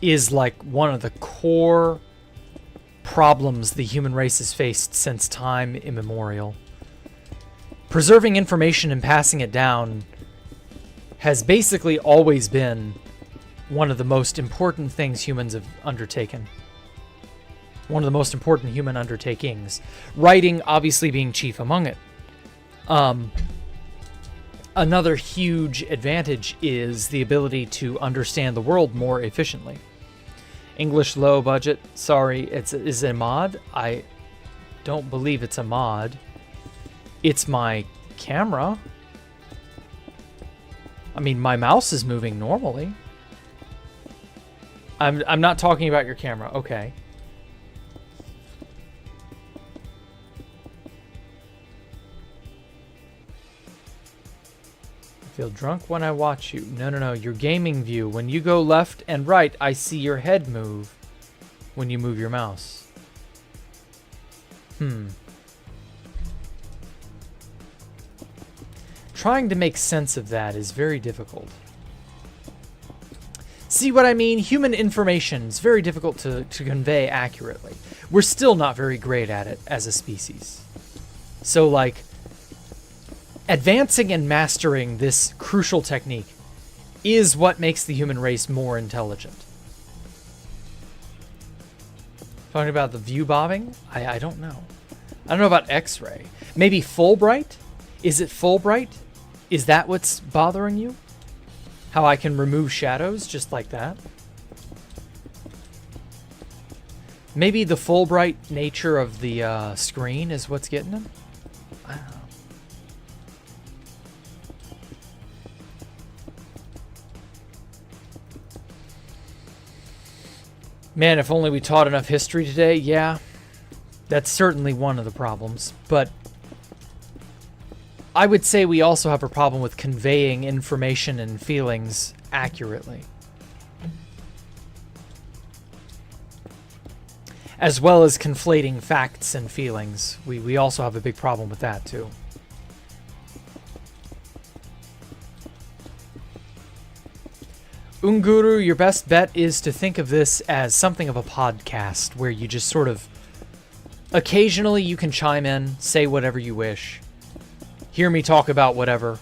is like one of the core problems the human race has faced since time immemorial. Preserving information and passing it down has basically always been one of the most important things humans have undertaken. One of the most important human undertakings. Writing obviously being chief among it. Another huge advantage is the ability to understand the world more efficiently. English low budget. Sorry, is it a mod? I don't believe it's a mod. It's my camera. I mean, my mouse is moving normally. I'm not talking about your camera. Okay. I feel drunk when I watch you. No. Your gaming view. When you go left and right, I see your head move when you move your mouse. Trying to make sense of that is very difficult. See what I mean? Human information is very difficult to convey accurately. We're still not very great at it as a species. So, like, advancing and mastering this crucial technique is what makes the human race more intelligent. Talking about the view bobbing? I don't know. I don't know about X-ray. Maybe Fulbright? Is it Fulbright? Is that what's bothering you? How I can remove shadows just like that? Maybe the Fulbright nature of the screen is what's getting him? I don't know. Man, if only we taught enough history today. Yeah, that's certainly one of the problems. But I would say we also have a problem with conveying information and feelings accurately. As well as conflating facts and feelings. We also have a big problem with that, too. Unguru, your best bet is to think of this as something of a podcast, where you just sort of... Occasionally you can chime in, say whatever you wish. Hear me talk about whatever.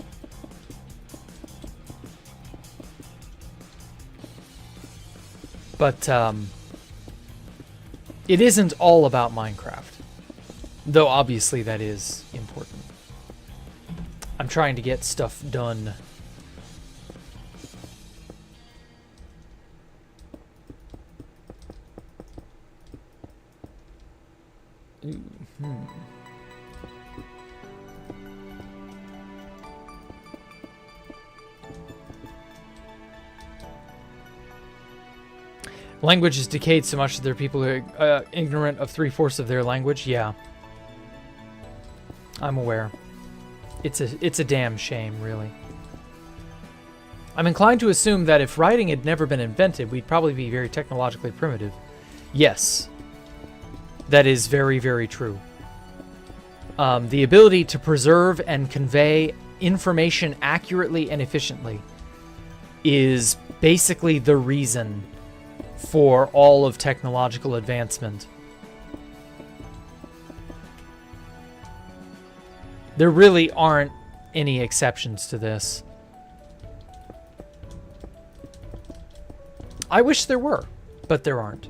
But, it isn't all about Minecraft. Though, obviously, that is important. I'm trying to get stuff done. Language is decayed so much that there are people who are ignorant of 3/4 of their language. Yeah. I'm aware. It's a damn shame, really. I'm inclined to assume that if writing had never been invented, we'd probably be very technologically primitive. Yes. That is very, very true. The ability to preserve and convey information accurately and efficiently is basically the reason for all of technological advancement. There really aren't any exceptions to this. I wish there were, but there aren't.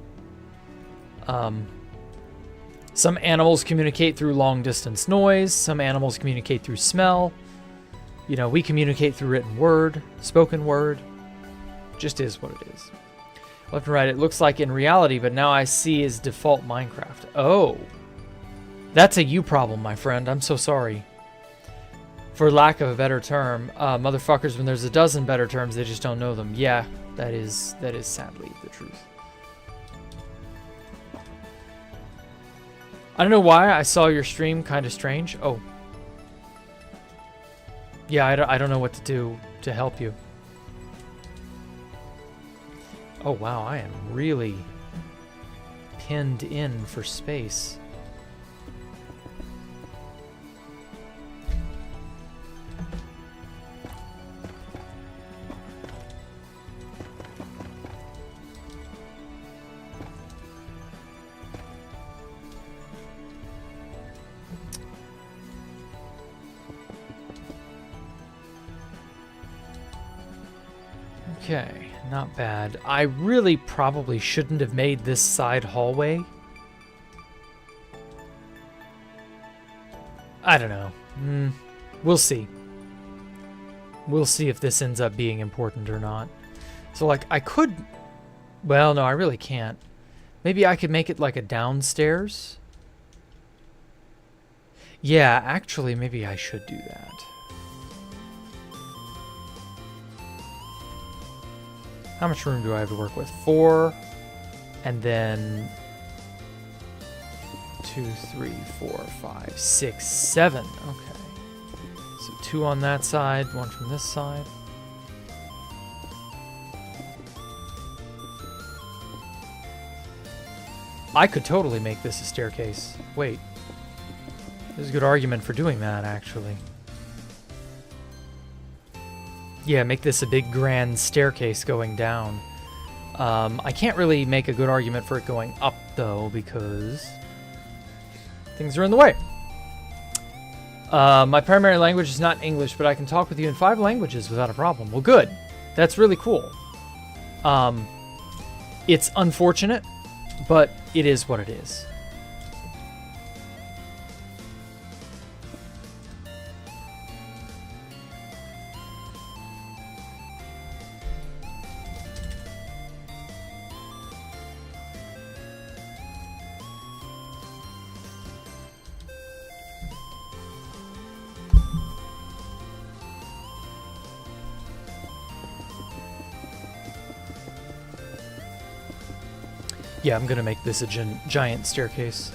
Some animals communicate through long-distance noise. Some animals communicate through smell. You know, we communicate through written word, spoken word. Just is what it is. Left and right, it looks like in reality, but now I see is default Minecraft. Oh. That's a you problem, my friend. I'm so sorry. For lack of a better term, motherfuckers, when there's a dozen better terms, they just don't know them. Yeah, that is sadly the truth. I don't know why I saw your stream kind of strange. Oh. Yeah, I don't know what to do to help you. Oh, wow, I am really pinned in for space. Okay, not bad. I really probably shouldn't have made this side hallway. I don't know. We'll see. We'll see if this ends up being important or not. So, like, I could... Well, no, I really can't. Maybe I could make it like a downstairs? Yeah, actually, maybe I should do that. How much room do I have to work with? 4, and then 2, 3, 4, 5, 6, 7. Okay. So 2 on that side, 1 from this side. I could totally make this a staircase. Wait. There's a good argument for doing that, actually. Yeah, make this a big grand staircase going down. I can't really make a good argument for it going up, though, because things are in the way. My primary language is not English, but I can talk with you in 5 languages without a problem. Well, good. That's really cool. It's unfortunate, but it is what it is. Yeah, I'm gonna make this a giant staircase.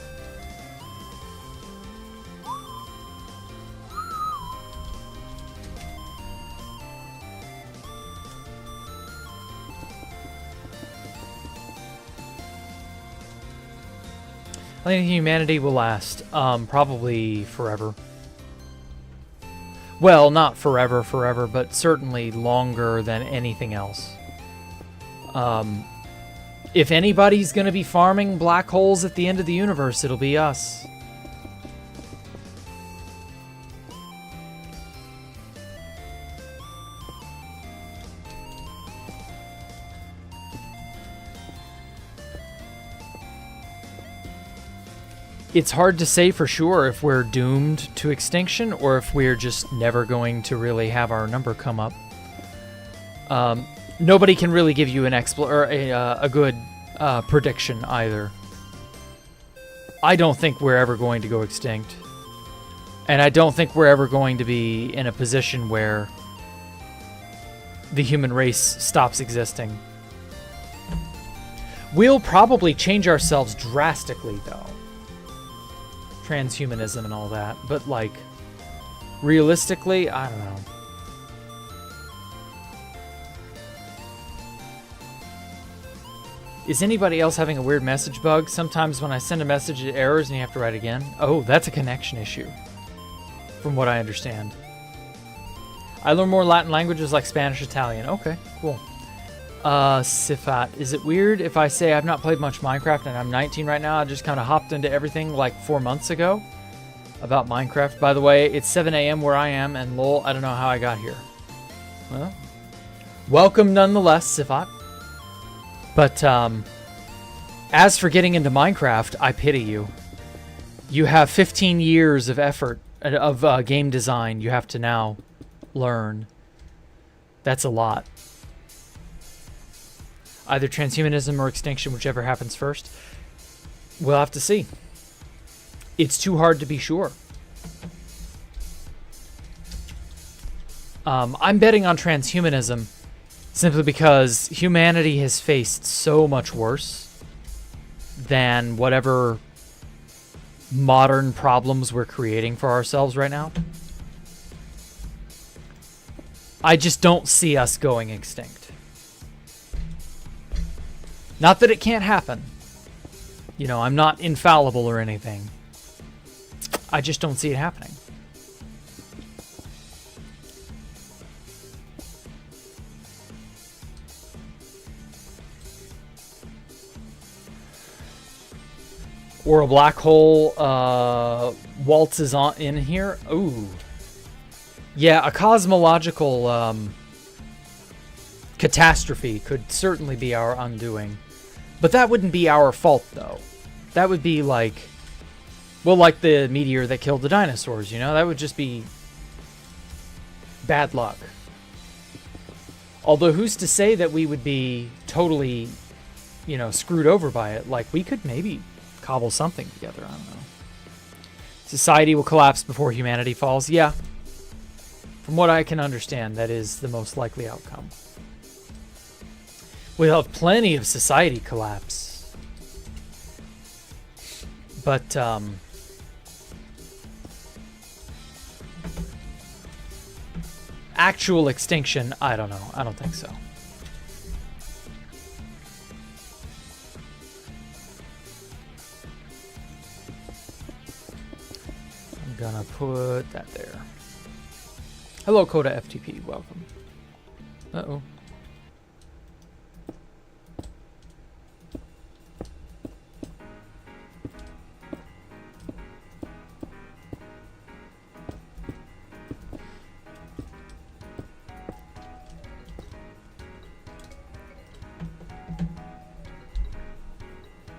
I think humanity will last, probably forever. Well, not forever, but certainly longer than anything else. If anybody's gonna be farming black holes at the end of the universe, it'll be us. It's hard to say for sure if we're doomed to extinction or if we're just never going to really have our number come up. Nobody can really give you an a good prediction either. I don't think we're ever going to go extinct. And I don't think we're ever going to be in a position where the human race stops existing. We'll probably change ourselves drastically, though. Transhumanism and all that, but like realistically, I don't know. Is anybody else having a weird message bug? Sometimes when I send a message, it errors and you have to write again. Oh, that's a connection issue, from what I understand. I learn more Latin languages like Spanish, Italian. Okay, cool. Sifat, is it weird if I say I've not played much Minecraft and I'm 19 right now? I just kind of hopped into everything like 4 months ago about Minecraft. By the way, it's 7 a.m. where I am, and lol, I don't know how I got here. Well, welcome nonetheless, Sifat. But as for getting into Minecraft, I pity you. You have 15 years of effort of game design you have to now learn. That's a lot. Either transhumanism or extinction, whichever happens first. We'll have to see. It's too hard to be sure. I'm betting on transhumanism simply because humanity has faced so much worse than whatever modern problems we're creating for ourselves right now. I just don't see us going extinct. Not that it can't happen. You know, I'm not infallible or anything. I just don't see it happening. Or a black hole waltzes on in here. Ooh. Yeah, a cosmological catastrophe could certainly be our undoing. But that wouldn't be our fault, though. That would be like, well, like the meteor that killed the dinosaurs, you know? That would just be bad luck. Although who's to say that we would be totally, you know, screwed over by it? Like, we could maybe cobble something together, I don't know. Society will collapse before humanity falls. Yeah. From what I can understand, that is the most likely outcome. We'll have plenty of society collapse. But, actual extinction, I don't know. I don't think so. I'm gonna put that there. Hello, Coda FTP. Welcome. Uh-oh.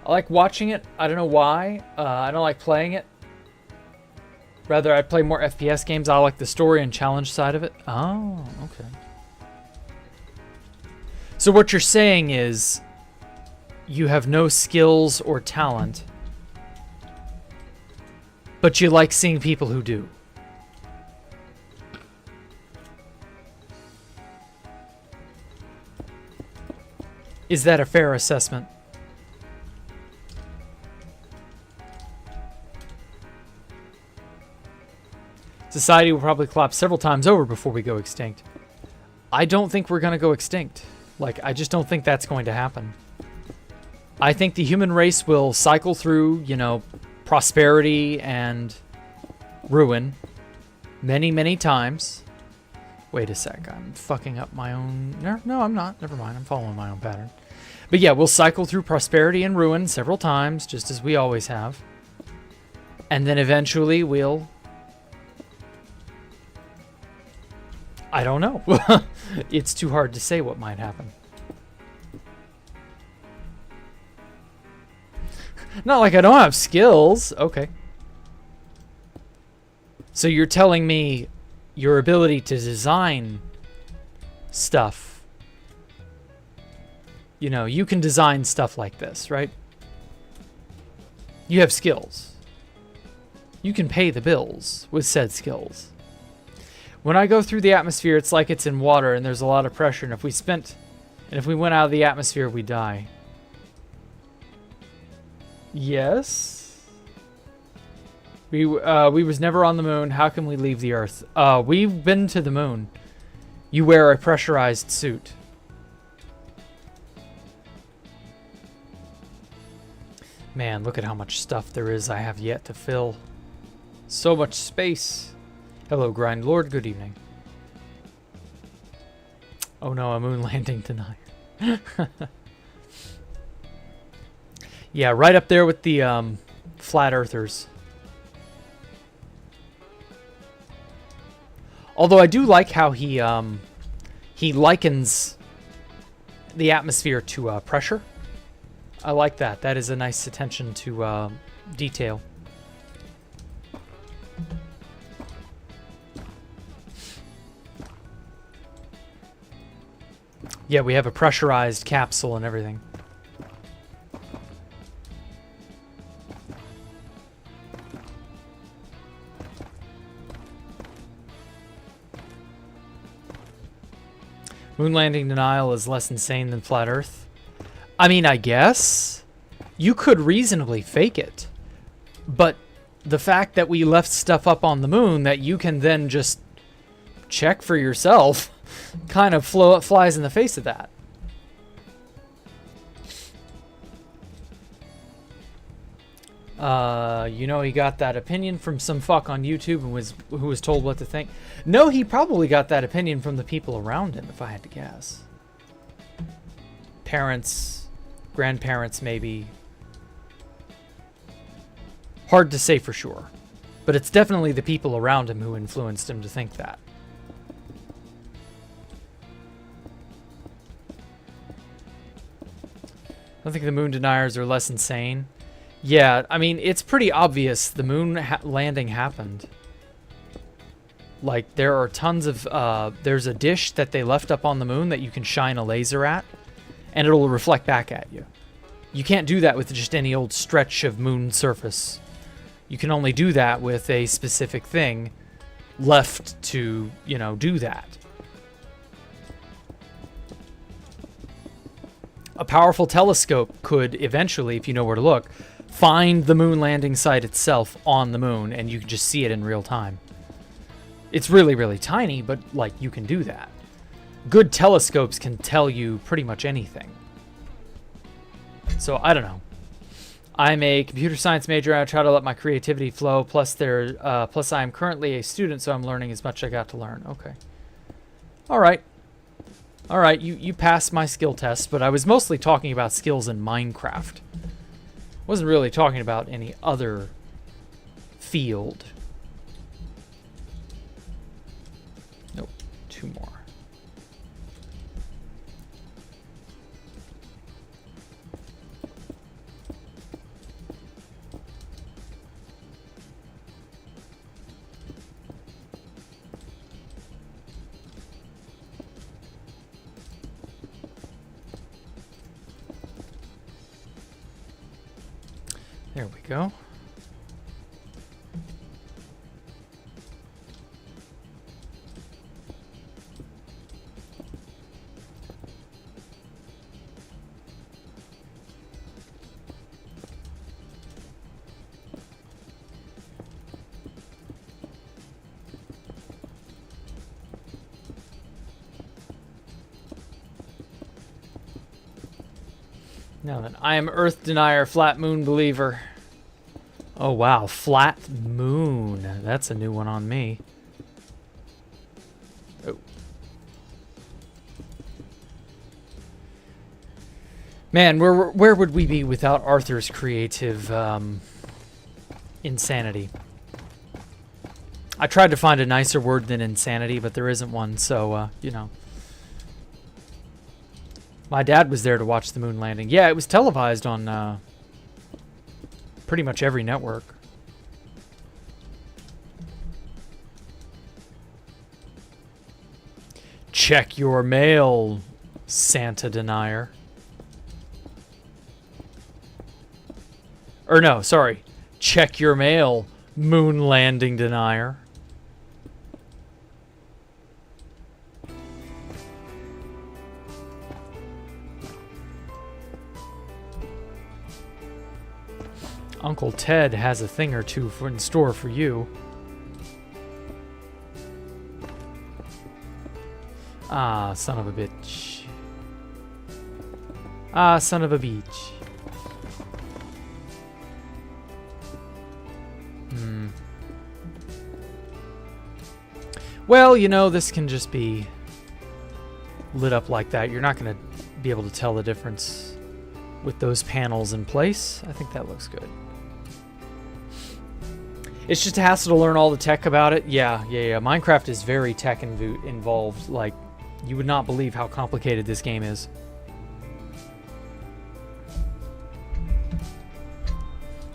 I like watching it. I don't know why. I don't like playing it. Rather, I play more FPS games. I like the story and challenge side of it. Oh, okay. So what you're saying is you have no skills or talent, but you like seeing people who do. Is that a fair assessment? Society will probably collapse several times over before we go extinct. I don't think we're going to go extinct. Like, I just don't think that's going to happen. I think the human race will cycle through, you know, prosperity and ruin many, many times. Wait a sec. I'm fucking up my own... No, I'm not. Never mind. I'm following my own pattern. But yeah, we'll cycle through prosperity and ruin several times, just as we always have. And then eventually we'll... I don't know. It's too hard to say what might happen. Not like I don't have skills. Okay. So you're telling me your ability to design stuff. You know, you can design stuff like this, right? You have skills. You can pay the bills with said skills. When I go through the atmosphere, it's like it's in water and there's a lot of pressure. And if we went out of the atmosphere, we die. Yes. We was never on the moon. How can we leave the Earth? We've been to the moon. You wear a pressurized suit. Man, look at how much stuff there is I have yet to fill. So much space. Hello, Grind Lord. Good evening. Oh no, a moon landing tonight. Yeah, right up there with the flat earthers. Although I do like how he likens the atmosphere to pressure. I like that. That is a nice attention to detail. Yeah, we have a pressurized capsule and everything. Moon landing denial is less insane than flat Earth. I mean, I guess you could reasonably fake it. But the fact that we left stuff up on the moon that you can then just check for yourself kind of flies in the face of that. You know, he got that opinion from some fuck on YouTube and who was told what to think. No, he probably got that opinion from the people around him, if I had to guess. Parents, grandparents, maybe. Hard to say for sure. But it's definitely the people around him who influenced him to think that. I think the moon deniers are less insane. Yeah, I mean, it's pretty obvious the moon landing happened. Like, there are tons of... there's a dish that they left up on the moon that you can shine a laser at, and it'll reflect back at you. You can't do that with just any old stretch of moon surface. You can only do that with a specific thing left to, you know, do that. A powerful telescope could eventually, if you know where to look, find the moon landing site itself on the moon, and you can just see it in real time. It's really, really tiny, but, like, you can do that. Good telescopes can tell you pretty much anything. So, I don't know. I'm a computer science major. I try to let my creativity flow. Plus, I am currently a student, so I'm learning as much as I got to learn. Okay. All right. All right, you passed my skill test, but I was mostly talking about skills in Minecraft. Wasn't really talking about any other field. Nope, 2 more. There we go. Now then, I am Earth Denier, Flat Moon Believer. Oh wow, Flat Moon. That's a new one on me. Oh. Man, where would we be without Arthur's creative insanity? I tried to find a nicer word than insanity, but there isn't one, so, you know. My dad was there to watch the moon landing. Yeah, it was televised on pretty much every network. Check your mail, Santa Denier. Or no, sorry. Check your mail, Moon Landing Denier. Uncle Ted has a thing or two in store for you. Ah, son of a bitch. Ah, son of a beach. Well, you know, this can just be lit up like that. You're not going to be able to tell the difference with those panels in place. I think that looks good. It's just a hassle to learn all the tech about it. Yeah. Minecraft is very tech involved. Like, you would not believe how complicated this game is.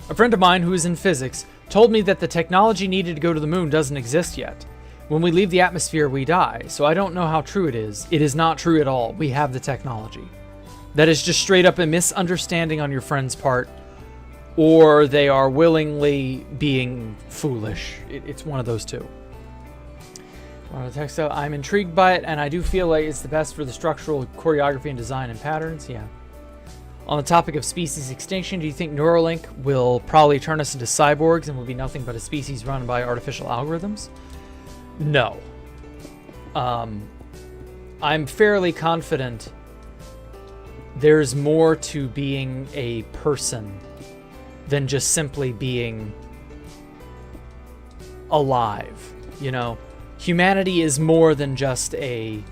A friend of mine who is in physics told me that the technology needed to go to the moon doesn't exist yet. When we leave the atmosphere, we die. So I don't know how true it is. It is not true at all. We have the technology. That is just straight up a misunderstanding on your friend's part, or they are willingly being foolish. It's one of those two. Textile, I'm intrigued by it, and I do feel like it's the best for the structural choreography and design and patterns. Yeah. On the topic of species extinction, do you think Neuralink will probably turn us into cyborgs and will be nothing but a species run by artificial algorithms? No. I'm fairly confident there's more to being a person than just simply being alive. You know, humanity is more than just an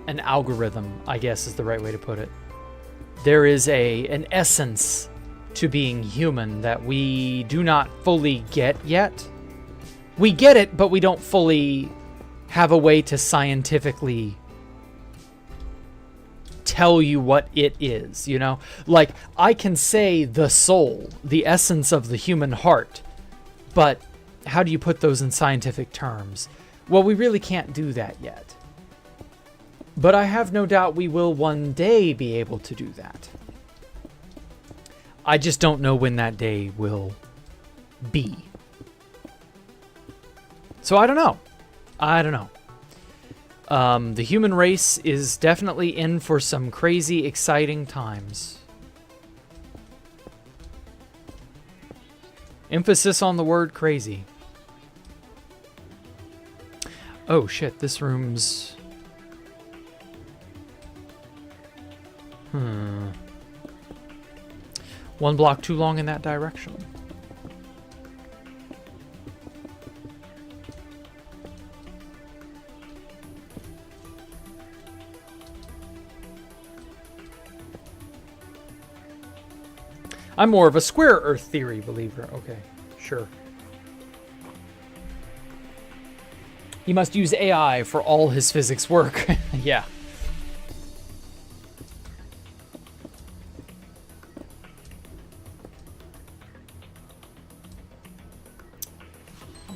algorithm, I guess is the right way to put it. There is an essence to being human that we do not fully get yet. We get it, but we don't fully have a way to scientifically tell you what it is, you know? Like, I can say the soul, the essence of the human heart, but how do you put those in scientific terms? Well, we really can't do that yet. But I have no doubt we will one day be able to do that. I just don't know when that day will be. So I don't know. The human race is definitely in for some crazy, exciting times. Emphasis on the word crazy. Oh shit, this room's... One block too long in that direction. I'm more of a square Earth theory believer. Okay, sure. He must use AI for all his physics work. Yeah.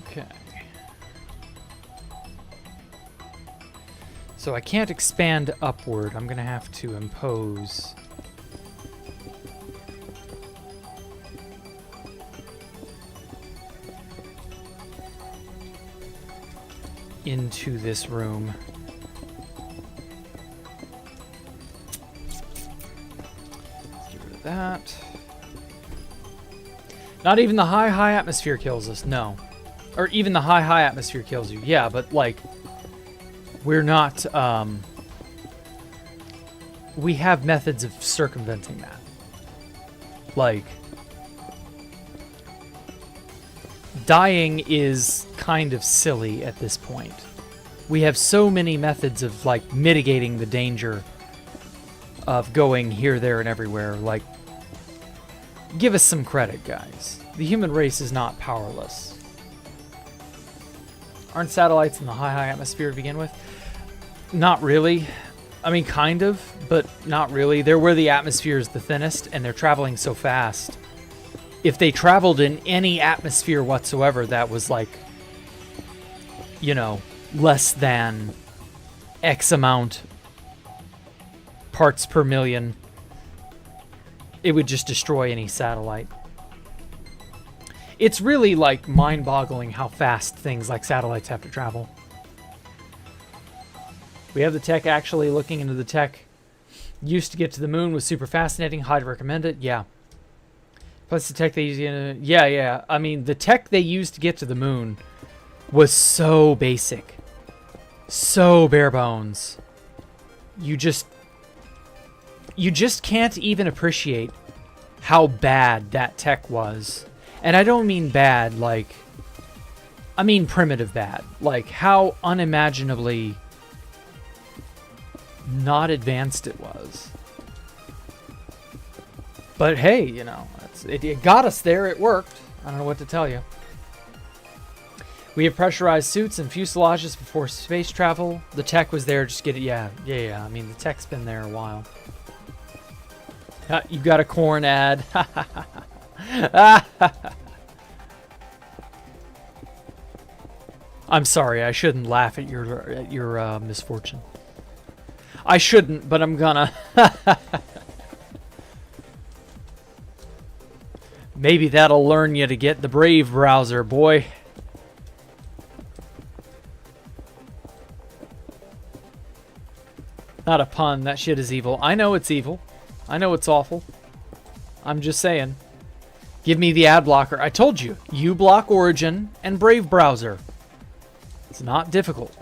Okay. So I can't expand upward. I'm going to have to impose... into this room. Let's get rid of that. Not even the high atmosphere kills us, no. Or even the high atmosphere kills you. Yeah, but like, we're not, we have methods of circumventing that. Like, dying is kind of silly at this point. We have so many methods of, like, mitigating the danger of going here, there, and everywhere. Like, give us some credit, guys. The human race is not powerless. Aren't satellites in the high atmosphere to begin with? Not really. I mean, kind of, but not really. They're where the atmosphere is the thinnest, and they're traveling so fast. If they traveled in any atmosphere whatsoever that was like, you know, less than X amount parts per million, it would just destroy any satellite. It's really, like, mind-boggling how fast things like satellites have to travel. We have the tech. Actually looking into the tech used to get to the moon was super fascinating. Highly recommend it. Yeah. Plus the tech they use, yeah. I mean, the tech they used to get to the moon was so basic, so bare bones. You just can't even appreciate how bad that tech was. And I don't mean bad like, I mean primitive bad. Like how unimaginably not advanced it was. But hey, you know, it got us there. It worked. I don't know what to tell you. We have pressurized suits and fuselages before space travel. The tech was there. Just get it. Yeah. I mean, the tech's been there a while. You got a corn ad. I'm sorry. I shouldn't laugh at your misfortune. I shouldn't, but I'm gonna. Maybe that'll learn you to get the Brave browser, boy. Not a pun. That shit is evil. I know it's evil. I know it's awful. I'm just saying. Give me the ad blocker. I told you. uBlock Origin and Brave browser. It's not difficult.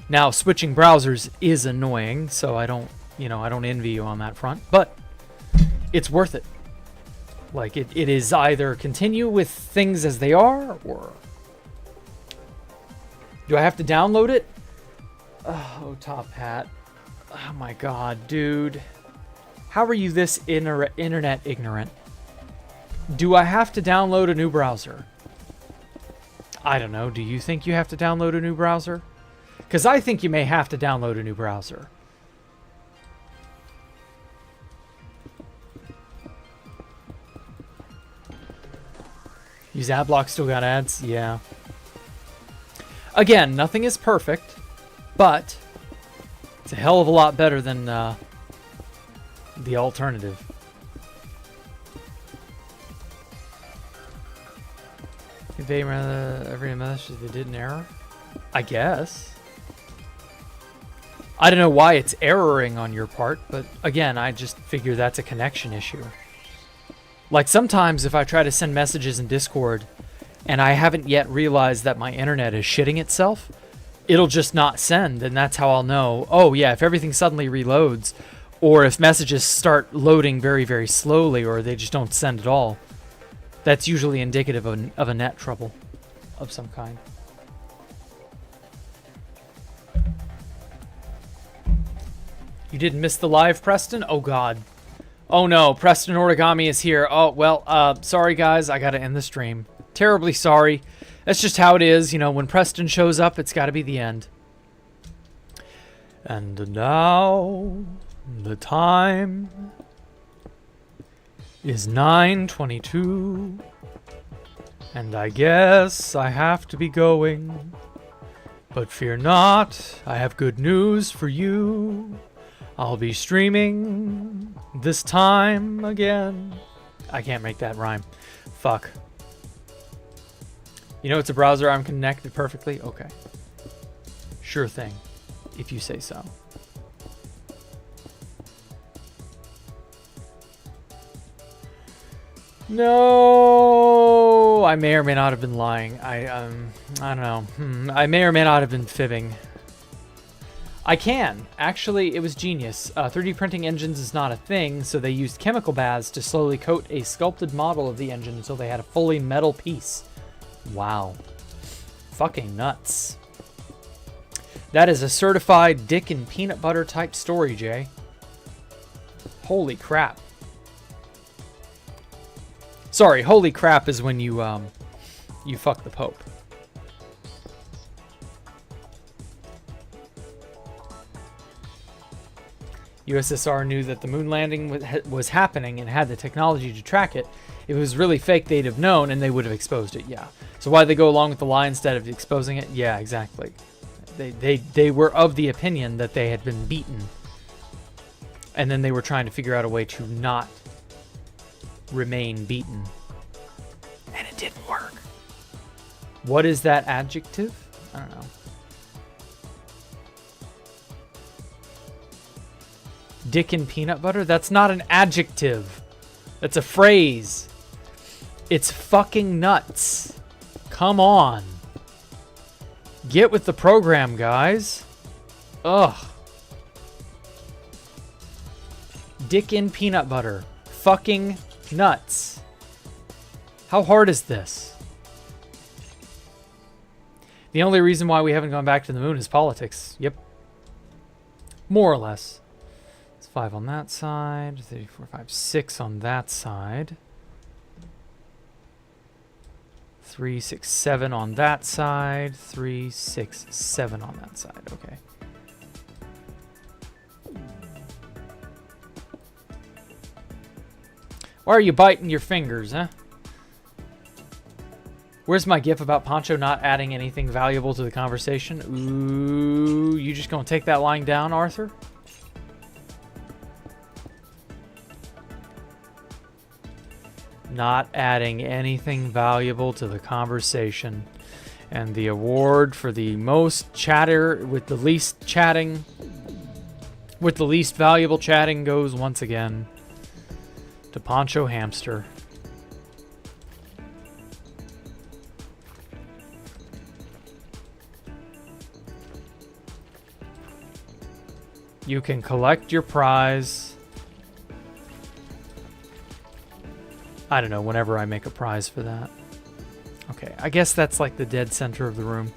Now, switching browsers is annoying, so I don't envy you on that front, but it's worth it. Like, it is either continue with things as they are, or... Do I have to download it? Oh, Top Hat. Oh my god, dude. How are you this internet ignorant? Do I have to download a new browser? I don't know. Do you think you have to download a new browser? Because I think you may have to download a new browser. Use AdBlock, still got ads? Yeah. Again, nothing is perfect, but it's a hell of a lot better than the alternative. Convey every message they did an error? I guess. I don't know why it's erroring on your part, but again, I just figure that's a connection issue. Like sometimes if I try to send messages in Discord and I haven't yet realized that my internet is shitting itself, it'll just not send, and that's how I'll know, oh yeah, if everything suddenly reloads, or if messages start loading very, very slowly, or they just don't send at all, that's usually indicative of a net trouble of some kind. You didn't miss the live, Preston? Oh god. Oh no, Preston Origami is here. Oh, well, sorry guys, I gotta end the stream. Terribly sorry. That's just how it is, you know, when Preston shows up, it's gotta be the end. And now, the time is 9:22, and I guess I have to be going. But fear not, I have good news for you. I'll be streaming this time again. I can't make that rhyme. Fuck. You know it's a browser, I'm connected perfectly? Okay. Sure thing, if you say so. No, I may or may not have been lying. I don't know. I may or may not have been fibbing. I can. Actually, it was genius. 3D printing engines is not a thing, so they used chemical baths to slowly coat a sculpted model of the engine until they had a fully metal piece. Wow. Fucking nuts. That is a certified dick and peanut butter type story, Jay. Holy crap. Sorry, holy crap is when you fuck the Pope. USSR knew that the moon landing was happening and had the technology to track it. If it was really fake, they'd have known and they would have exposed it, yeah. So why'd they go along with the lie instead of exposing it? Yeah, exactly. They were of the opinion that they had been beaten. And then they were trying to figure out a way to not remain beaten. And it didn't work. What is that adjective? I don't know. Dick and peanut butter? That's not an adjective. That's a phrase. It's fucking nuts. Come on. Get with the program, guys. Ugh. Dick and peanut butter. Fucking nuts. How hard is this? The only reason why we haven't gone back to the moon is politics. Yep. More or less. 5 on that side, 3, 4, 5, 6 on that side. 3, 6, 7 on that side. 3, 6, 7 on that side. Okay. Why are you biting your fingers, huh? Where's my gif about Poncho not adding anything valuable to the conversation? Ooh, you just gonna take that lying down, Arthur? Not adding anything valuable to the conversation. And the award for the most chatter with the least chatting, with the least valuable chatting, goes once again to Poncho Hamster. You can collect your prize. I don't know, whenever I make a prize for that. Okay, I guess that's like the dead center of the room.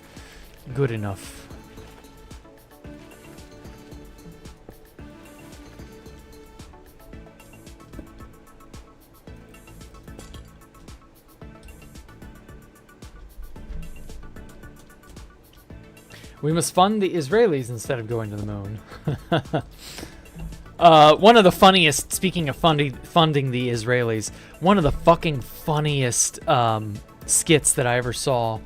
Good enough. We must fund the Israelis instead of going to the moon. One of the funniest, speaking of funding the Israelis, one of the fucking funniest skits that I ever saw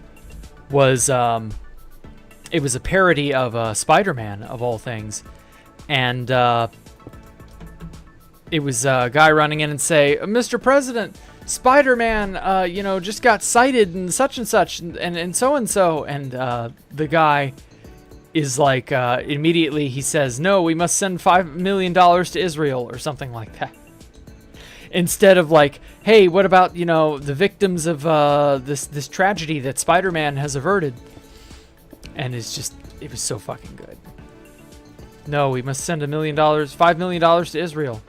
was, it was a parody of Spider-Man, of all things. And it was a guy running in and say, Mr. President, Spider-Man, you know, just got cited and such, and so-and-so. And the guy is like, immediately he says, no, we must send $5 million to Israel or something like that. Instead of like, hey, what about, you know, the victims of this tragedy that Spider-Man has averted? And it's just, it was so fucking good. No, we must send $5 million to Israel.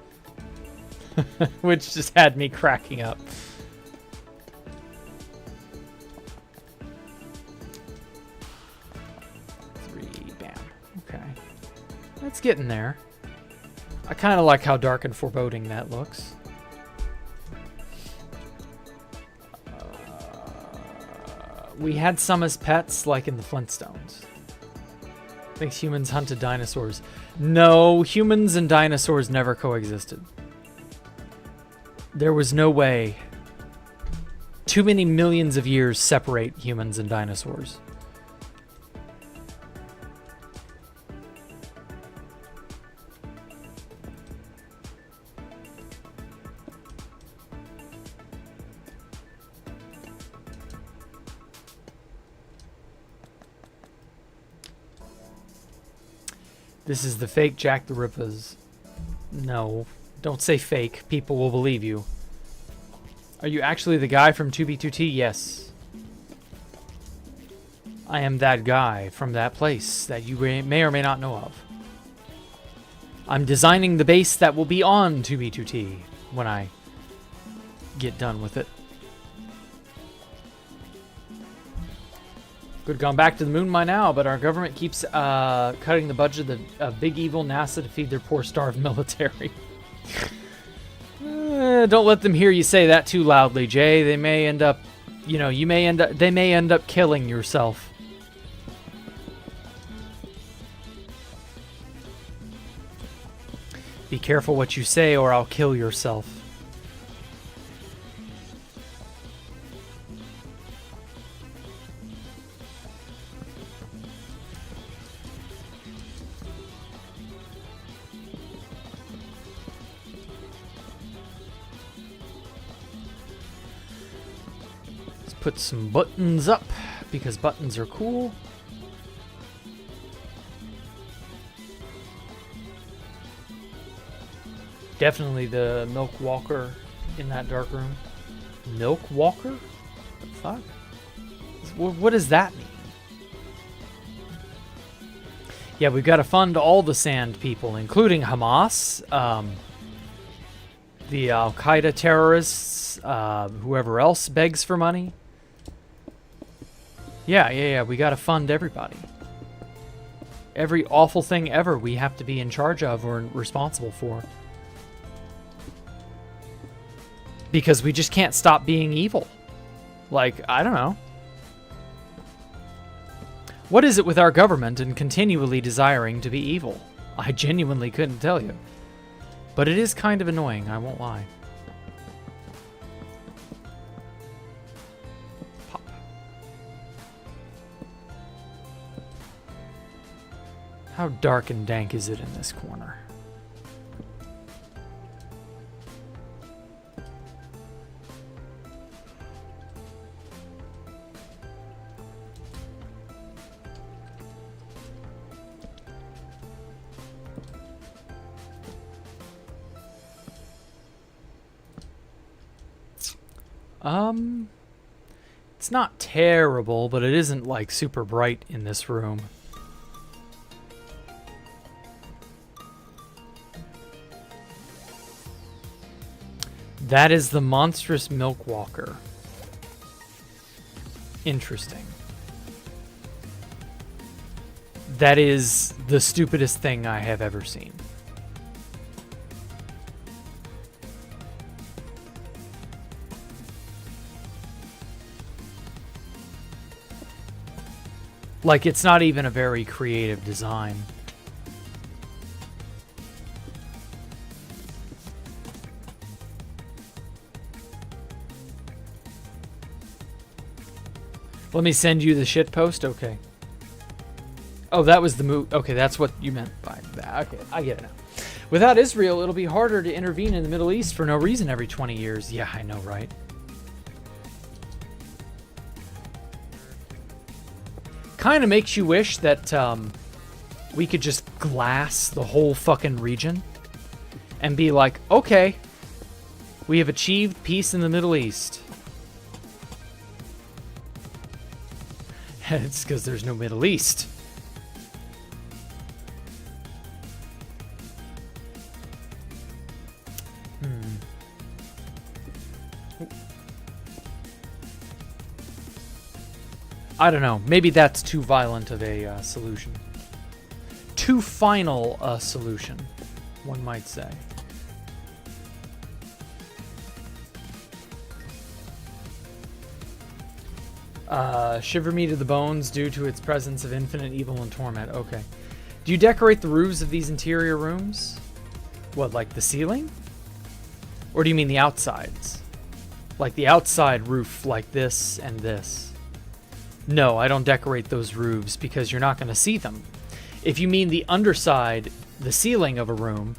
Which just had me cracking up. It's getting there. I kind of like how dark and foreboding that looks. We had some as pets, like in the Flintstones. Thinks humans hunted dinosaurs. No, humans and dinosaurs never coexisted. There was no way. Too many millions of years separate humans and dinosaurs. This is the fake Jacktherippas. No, don't say fake. People will believe you. Are you actually the guy from 2B2T? Yes. I am that guy from that place that you may or may not know of. I'm designing the base that will be on 2B2T when I get done with it. Could have gone back to the moon by now, but our government keeps cutting the budget of big evil NASA to feed their poor starved military. Don't let them hear you say that too loudly, Jay. They may end up, they may end up killing yourself. Be careful what you say or I'll kill yourself. Let's put some buttons up because buttons are cool. Definitely the Milk Walker in that dark room. Milk Walker? What the fuck? What does that mean? Yeah, we've got to fund all the sand people, including Hamas, the Al-Qaeda terrorists, whoever else begs for money. Yeah, we got to fund everybody. Every awful thing ever we have to be in charge of or responsible for. Because we just can't stop being evil. Like, I don't know. What is it with our government and continually desiring to be evil? I genuinely couldn't tell you. But it is kind of annoying, I won't lie. Pop. How dark and dank is it in this corner? It's not terrible, but it isn't like super bright in this room. That is the monstrous Milk Walker. Interesting. That is the stupidest thing I have ever seen. Like, it's not even a very creative design. Let me send you the shit post? Okay. Oh, that was the move. Okay, that's what you meant by that. Okay, I get it now. Without Israel, it'll be harder to intervene in the Middle East for no reason every 20 years. Yeah, I know, right? Kind of makes you wish that we could just glass the whole fucking region and be like, okay, we have achieved peace in the Middle East. It's because there's no Middle East. I don't know. Maybe that's too violent of a solution. Too final a solution, one might say. Shiver me to the bones due to its presence of infinite evil and torment. Okay. Do you decorate the roofs of these interior rooms? What, like the ceiling? Or do you mean the outsides? Like the outside roof like this and this? No, I don't decorate those roofs because you're not going to see them. If you mean the underside, the ceiling of a room,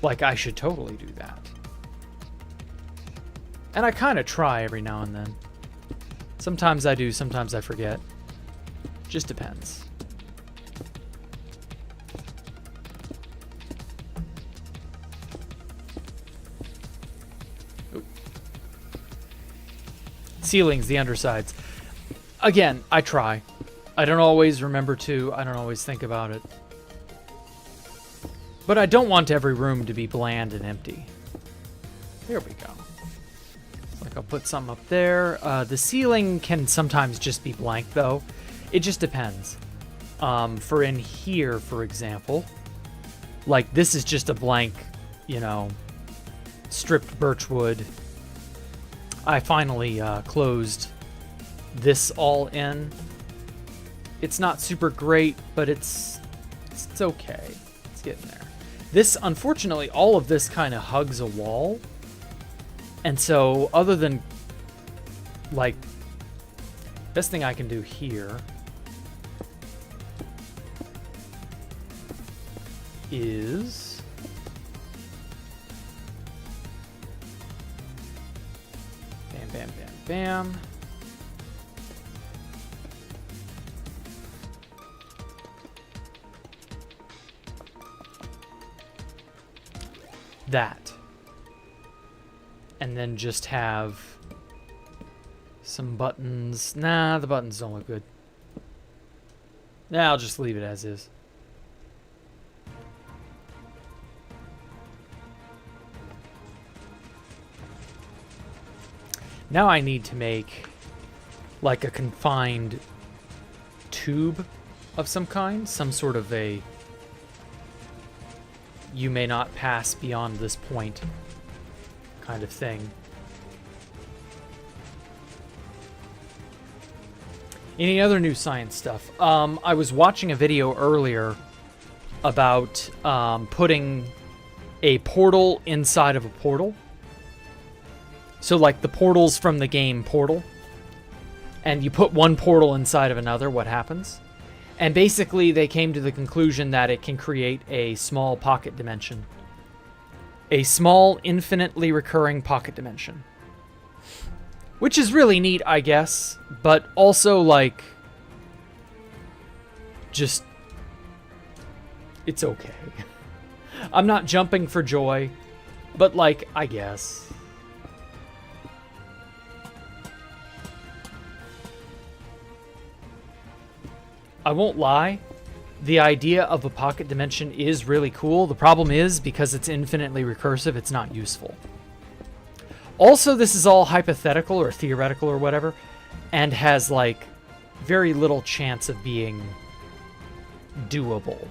like I should totally do that. And I kind of try every now and then. Sometimes I do, sometimes I forget. Just depends. Ooh. Ceilings, the undersides. Again, I try. I don't always remember to. I don't always think about it. But I don't want every room to be bland and empty. There we go. Like I'll put some up there. The ceiling can sometimes just be blank though. It just depends. For in here, for example, like this is just a blank, you know, stripped birchwood. I finally closed this all in. It's not super great, but it's okay. It's getting there. This, unfortunately, all of this kind of hugs a wall. And so, other than, like, best thing I can do here is bam, bam, bam, bam. That. And then just have some buttons. Nah, the buttons don't look good. Nah, I'll just leave it as is. Now I need to make like a confined tube of some kind, some sort of a you may not pass beyond this point kind of thing. Any other new science stuff? I was watching a video earlier about putting a portal inside of a portal. So like the portals from the game Portal. And you put one portal inside of another, what happens? And basically they came to the conclusion that it can create a small pocket dimension. A small, infinitely recurring pocket dimension. Which is really neat, I guess. But also, like, just, it's okay. I'm not jumping for joy. But, like, I guess. I won't lie, the idea of a pocket dimension is really cool. The problem is, because it's infinitely recursive, it's not useful. Also, this is all hypothetical or theoretical or whatever, and has, like, very little chance of being doable.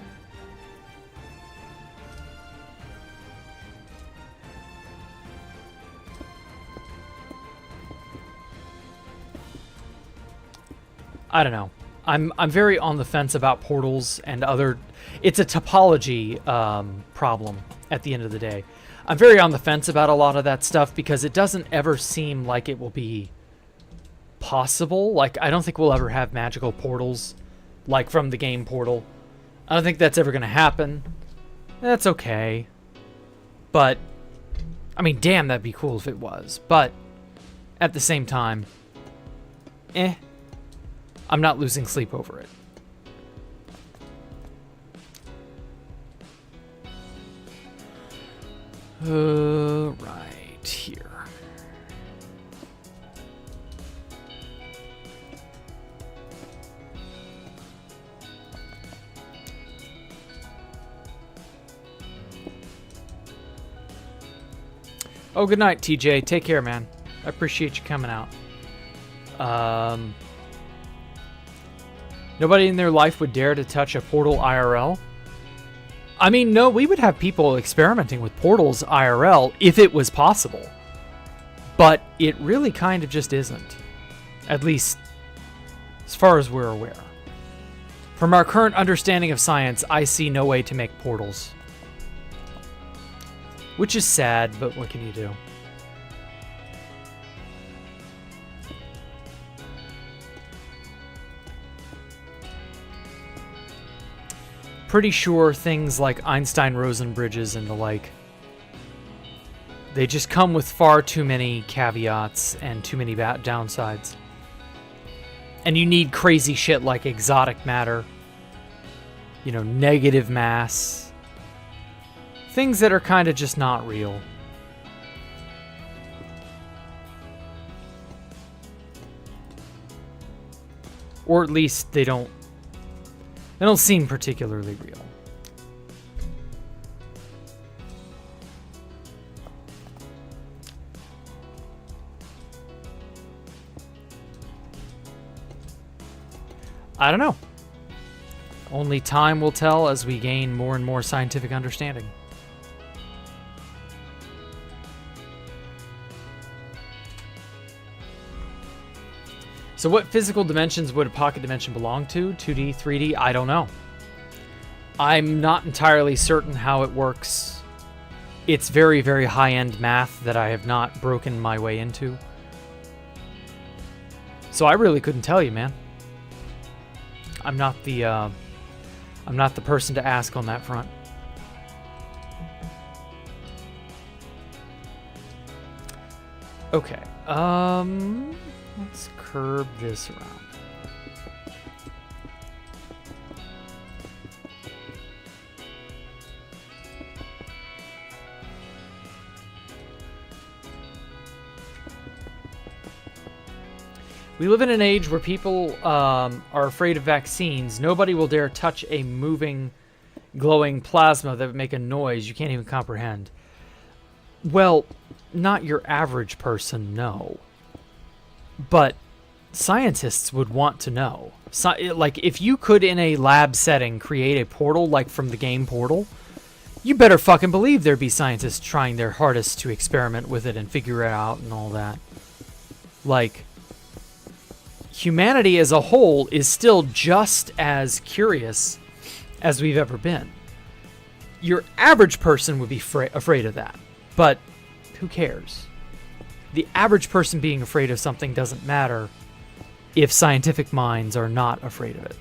I don't know. I'm very on the fence about portals and other... It's a topology problem at the end of the day. I'm very on the fence about a lot of that stuff because it doesn't ever seem like it will be possible. Like, I don't think we'll ever have magical portals, like from the game Portal. I don't think that's ever going to happen. That's okay. But, I mean, damn, that'd be cool if it was. But, at the same time, I'm not losing sleep over it. Right here. Oh, good night, TJ. Take care, man. I appreciate you coming out. Nobody in their life would dare to touch a portal IRL? I mean, no, we would have people experimenting with portals IRL if it was possible. But it really kind of just isn't. At least, as far as we're aware. From our current understanding of science, I see no way to make portals. Which is sad, but what can you do? Pretty sure things like Einstein-Rosen bridges and the like, they just come with far too many caveats and too many downsides. And you need crazy shit like exotic matter, you know, negative mass, things that are kind of just not real. Or at least they don't seem particularly real. I don't know. Only time will tell as we gain more and more scientific understanding. So what physical dimensions would a pocket dimension belong to? 2D, 3D? I don't know. I'm not entirely certain how it works. It's very, very high-end math that I have not broken my way into. So I really couldn't tell you, man. I'm not the person to ask on that front. Okay. Let's curb this around. We live in an age where people are afraid of vaccines. Nobody will dare touch a moving, glowing plasma that would make a noise you can't even comprehend. Well, not your average person, no. But scientists would want to know. Like, if you could, in a lab setting, create a portal like from the game Portal, you better fucking believe there'd be scientists trying their hardest to experiment with it and figure it out and all that. Like, humanity as a whole is still just as curious as we've ever been. Your average person would be afraid of that, but who cares? The average person being afraid of something doesn't matter if scientific minds are not afraid of it.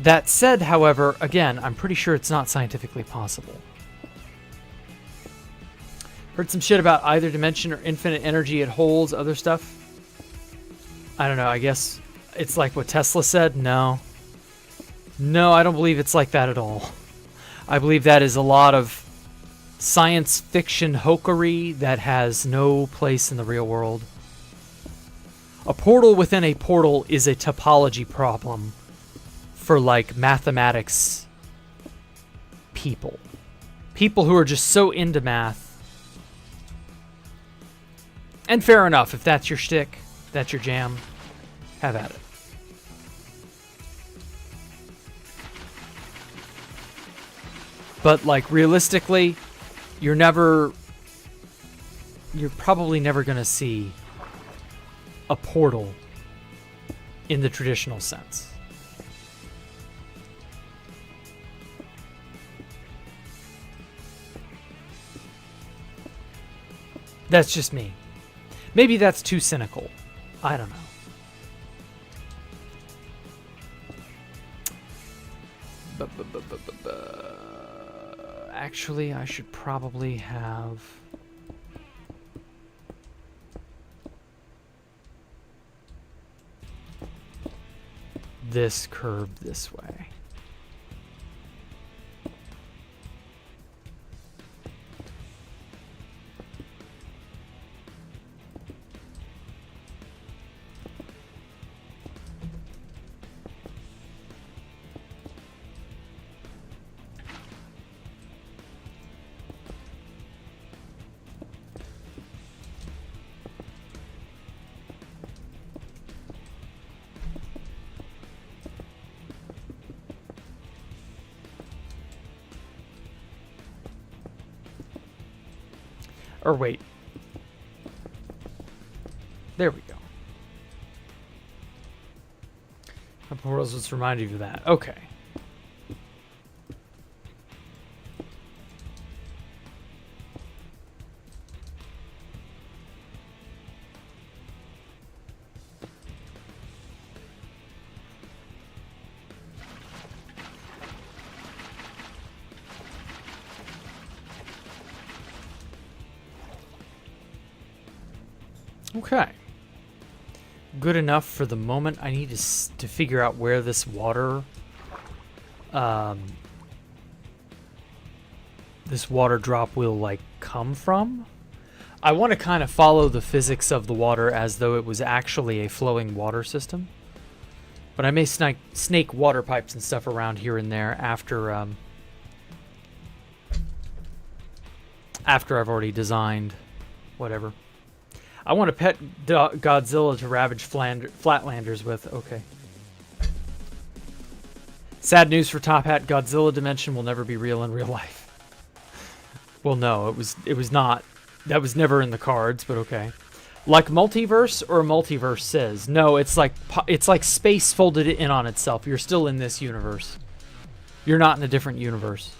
That said, however, again, I'm pretty sure it's not scientifically possible. Heard some shit about either dimension or infinite energy it holds, other stuff. I don't know, I guess it's like what Tesla said? No. No, I don't believe it's like that at all. I believe that is a lot of science fiction hokery that has no place in the real world. A portal within a portal is a topology problem for, like, mathematics people. People who are just so into math. And fair enough, if that's your shtick, that's your jam, have at it. But, like, realistically, you're probably never going to see a portal in the traditional sense. That's just me. Maybe that's too cynical. I don't know. Actually, I should probably have... this curved this way. Or wait. There we go. My portals just remind you of that. Okay. Okay. Good enough for the moment. I need to figure out where this water drop will, like, come from. I want to kind of follow the physics of the water as though it was actually a flowing water system. But I may snake water pipes and stuff around here and there after after I've already designed whatever. I want to pet Godzilla to ravage Flatlanders with. Okay. Sad news for Top Hat. Godzilla Dimension will never be real in real life. Well, no, it was not. That was never in the cards, but okay. Like multiverse or multiverse says. No, it's like space folded in on itself. You're still in this universe. You're not in a different universe.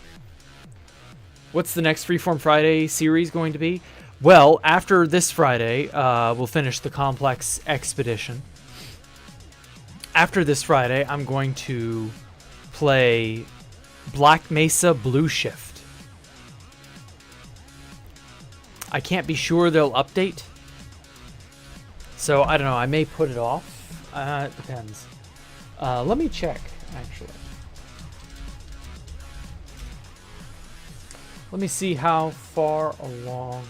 What's the next Freeform Friday series going to be? Well, after this Friday, we'll finish the Complex Expedition. After this Friday, I'm going to play Black Mesa Blue Shift. I can't be sure they'll update. So, I don't know. I may put it off. It depends. Let me check, actually. Let me see how far along.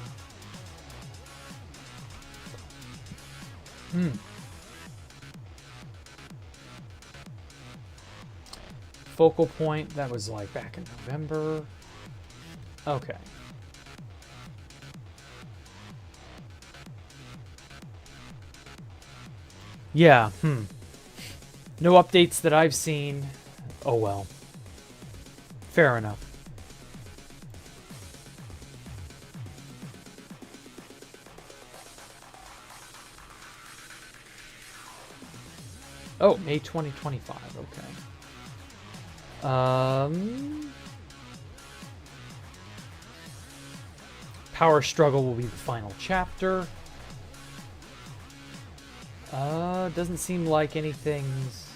Focal point, that was like back in November. Okay. Yeah, no updates that I've seen. Oh well. Fair enough. Oh, May 2025, okay. Power Struggle will be the final chapter. Doesn't seem like anything's...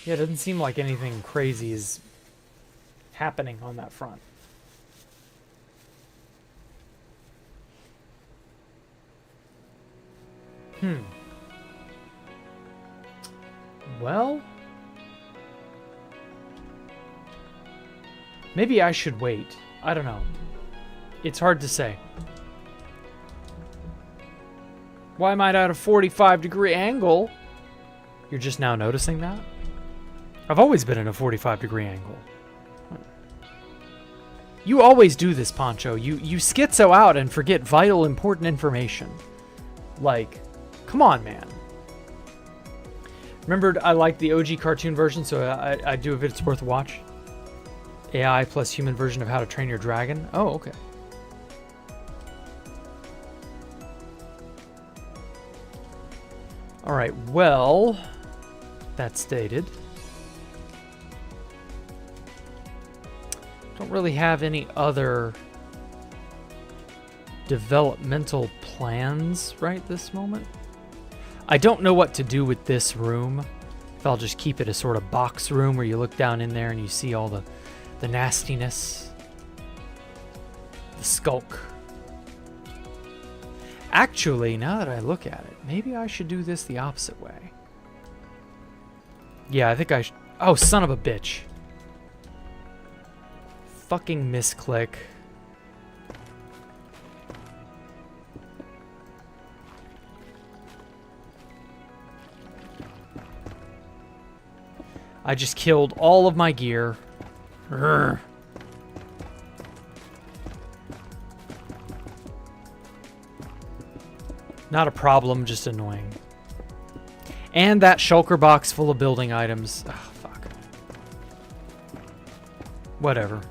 Yeah, it doesn't seem like anything crazy is happening on that front. Well, maybe I should wait. I don't know. It's hard to say. Why am I at a 45-degree angle? You're just now noticing that? I've always been in a 45-degree angle. You always do this, Poncho. You schizo out and forget vital, important information. Like, come on, man. Remembered I like the OG cartoon version, so I do if it's worth a watch. AI plus human version of How to Train Your Dragon. Oh, okay. Alright, well, that's stated. Don't really have any other developmental plans right this moment. I don't know what to do with this room. If I'll just keep it a sort of box room where you look down in there and you see all the nastiness. The skulk. Actually, now that I look at it, maybe I should do this the opposite way. Yeah, I think I should. Oh, son of a bitch. Fucking misclick. I just killed all of my gear. Urgh. Not a problem, just annoying. And that shulker box full of building items. Oh, fuck. Whatever.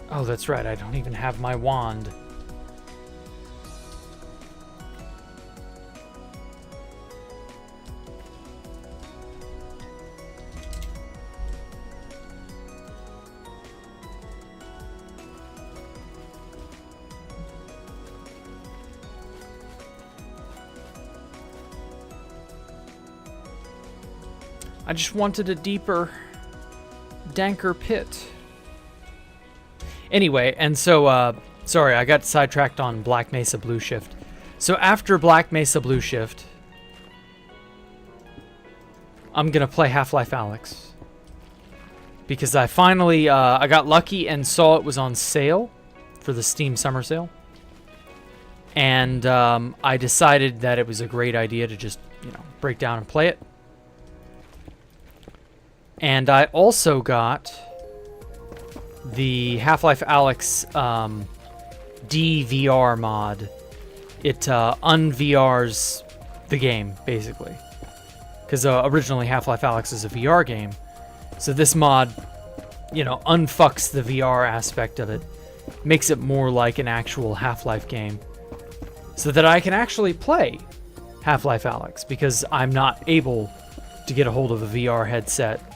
Oh, that's right. I don't even have my wand. I just wanted a deeper, danker pit. Anyway, and so, sorry, I got sidetracked on Black Mesa Blue Shift. So after Black Mesa Blue Shift, I'm going to play Half-Life Alyx. Because I finally, I got lucky and saw it was on sale for the Steam Summer Sale. And I decided that it was a great idea to just, you know, break down and play it. And I also got the Half-Life Alyx DVR mod. It un-VRs the game, basically. Because originally Half-Life Alyx is a VR game. So this mod, you know, unfucks the VR aspect of it. Makes it more like an actual Half-Life game. So that I can actually play Half-Life Alyx. Because I'm not able to get a hold of a VR headset.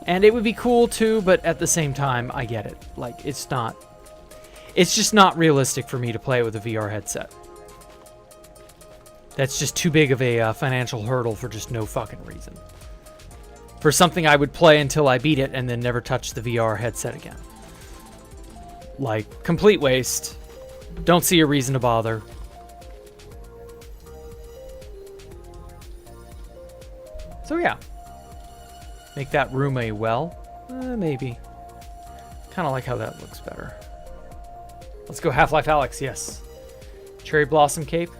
And it would be cool too, but at the same time, I get it. Like, it's just not realistic for me to play with a VR headset. That's just too big of a financial hurdle for just no fucking reason. For something I would play until I beat it and then never touch the VR headset again. Like, complete waste. Don't see a reason to bother. So yeah. Make that room a well? Maybe. Kind of like how that looks better. Let's go Half-Life Alyx, yes. Cherry Blossom Cape.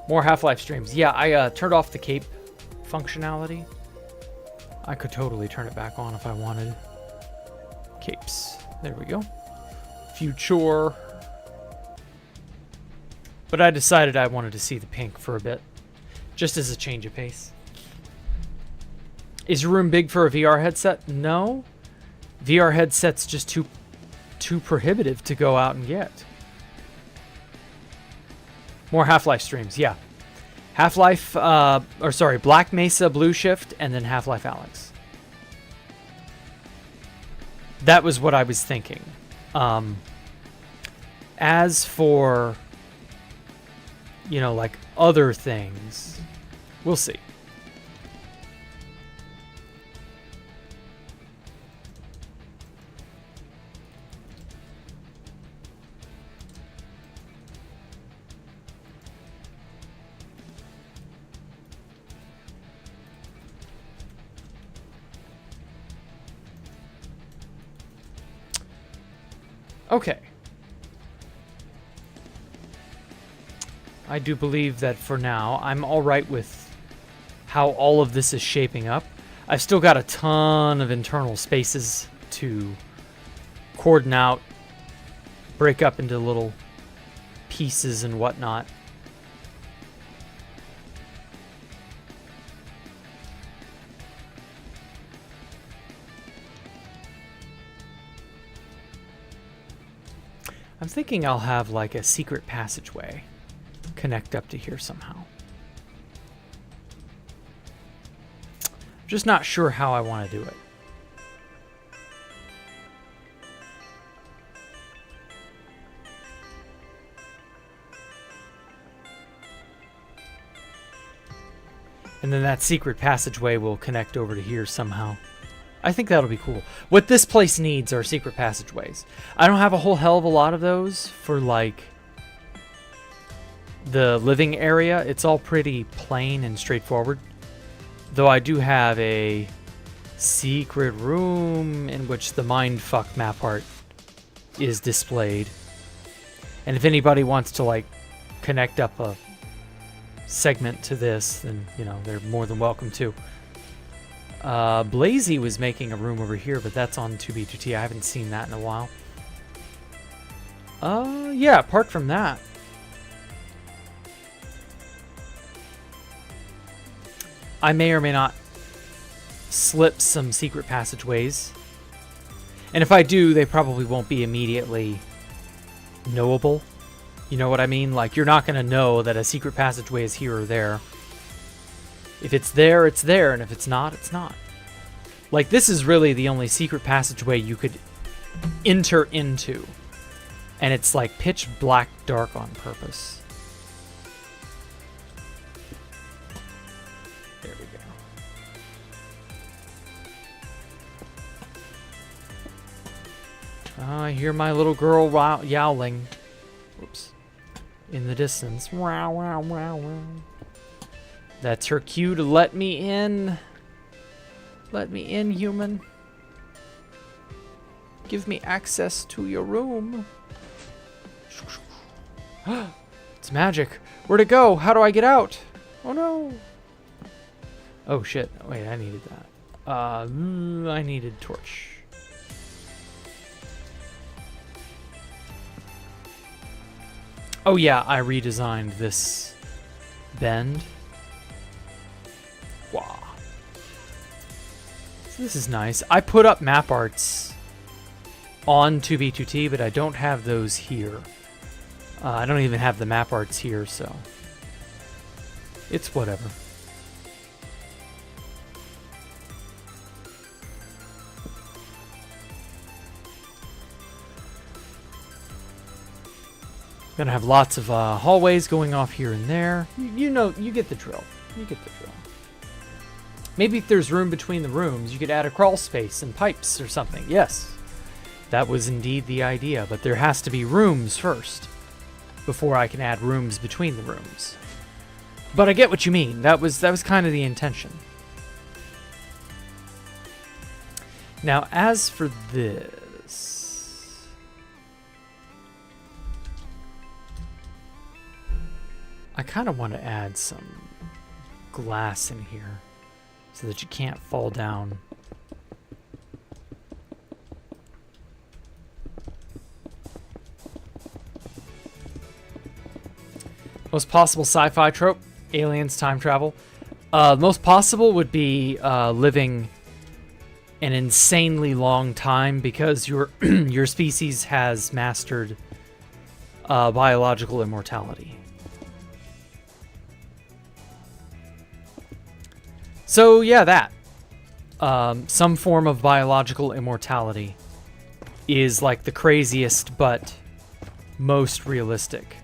More Half-Life streams. Yeah, I turned off the cape functionality. I could totally turn it back on if I wanted. Capes. There we go. Future. But I decided I wanted to see the pink for a bit. Just as a change of pace. Is your room big for a VR headset? No. VR headset's just too prohibitive to go out and get. More Half-Life streams, yeah. Half-Life, Black Mesa Blue Shift, and then Half-Life Alyx. That was what I was thinking. As for, you know, like other things, we'll see. Okay. I do believe that for now, I'm alright with how all of this is shaping up. I've still got a ton of internal spaces to cordon out, break up into little pieces and whatnot. I'm thinking I'll have like a secret passageway connect up to here somehow. I'm just not sure how I want to do it. And then that secret passageway will connect over to here somehow. I think that'll be cool. What this place needs are secret passageways. I don't have a whole hell of a lot of those for, like, the living area. It's all pretty plain and straightforward. Though I do have a secret room in which the mindfuck map art is displayed. And if anybody wants to, like, connect up a segment to this, then, you know, they're more than welcome to. Blazy was making a room over here, but that's on 2B2T. I haven't seen that in a while. Yeah, apart from that, I may or may not slip some secret passageways. And if I do, they probably won't be immediately knowable. You know what I mean? Like, you're not going to know that a secret passageway is here or there. If it's there, it's there, and if it's not, it's not. Like, this is really the only secret passageway you could enter into. And it's like pitch black dark on purpose. There we go. I hear my little girl yowling. Whoops. In the distance. Wow, wow, wow, wow. That's her cue to let me in. Let me in, human. Give me access to your room. It's magic. Where'd it go? How do I get out? Oh no. Oh shit. Wait, I needed that. I needed torch. Oh yeah, I redesigned this bend. Wow. So this is nice. I put up map arts on 2B2T, but I don't have those here. I don't even have the map arts here, so it's whatever. Gonna have lots of hallways going off here and there. You know, you get the drill. You get the drill. Maybe if there's room between the rooms, you could add a crawl space and pipes or something. Yes, that was indeed the idea, but there has to be rooms first before I can add rooms between the rooms. But I get what you mean. That was kind of the intention. Now, as for this, I kind of want to add some glass in here so that you can't fall down. Most possible sci-fi trope, aliens, time travel. Most possible would be living an insanely long time because your your species has mastered biological immortality. So yeah, that. Some form of biological immortality is like the craziest but most realistic.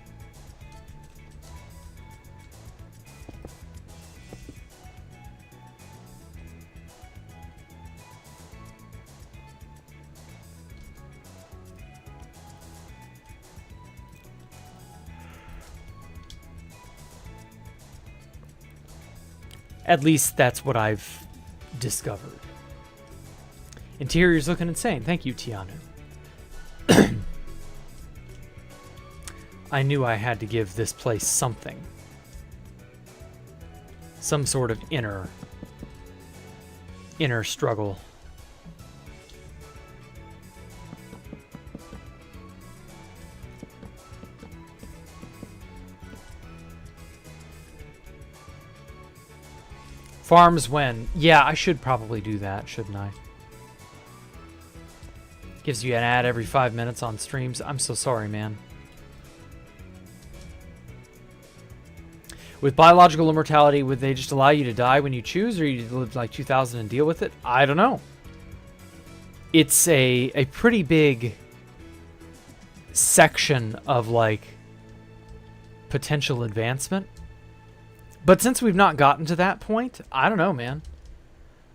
At least that's what I've discovered. Interior's looking insane. Thank you, Tianu. I knew I had to give this place something. Some sort of inner struggle. Farms when? Yeah, I should probably do that, shouldn't I? Gives you an ad every 5 minutes on streams. I'm so sorry, man. With biological immortality, would they just allow you to die when you choose, or you live like 2000 and deal with it? I don't know. It's a pretty big section of like potential advancement. But since we've not gotten to that point, I don't know, man.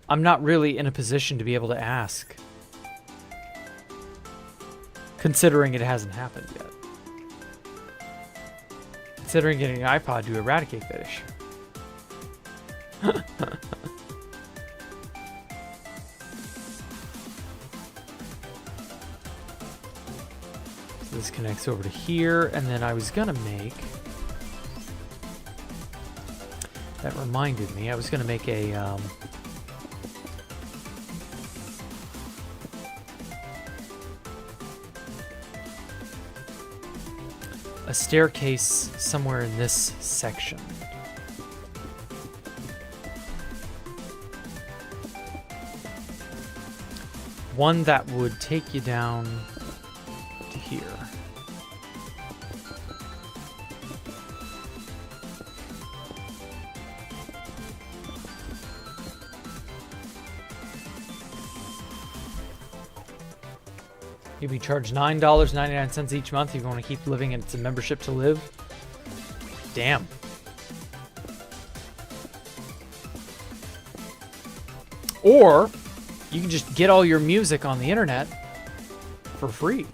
I'm not really in a position to be able to ask. Considering it hasn't happened yet. Considering getting an iPod to eradicate that issue. So this connects over to here, and then I was gonna make... That reminded me, I was going to make a staircase somewhere in this section. One that would take you down to here. You'll be charged $9.99 each month if you want to keep living, and it's a membership to live. Damn. Or you can just get all your music on the internet for free.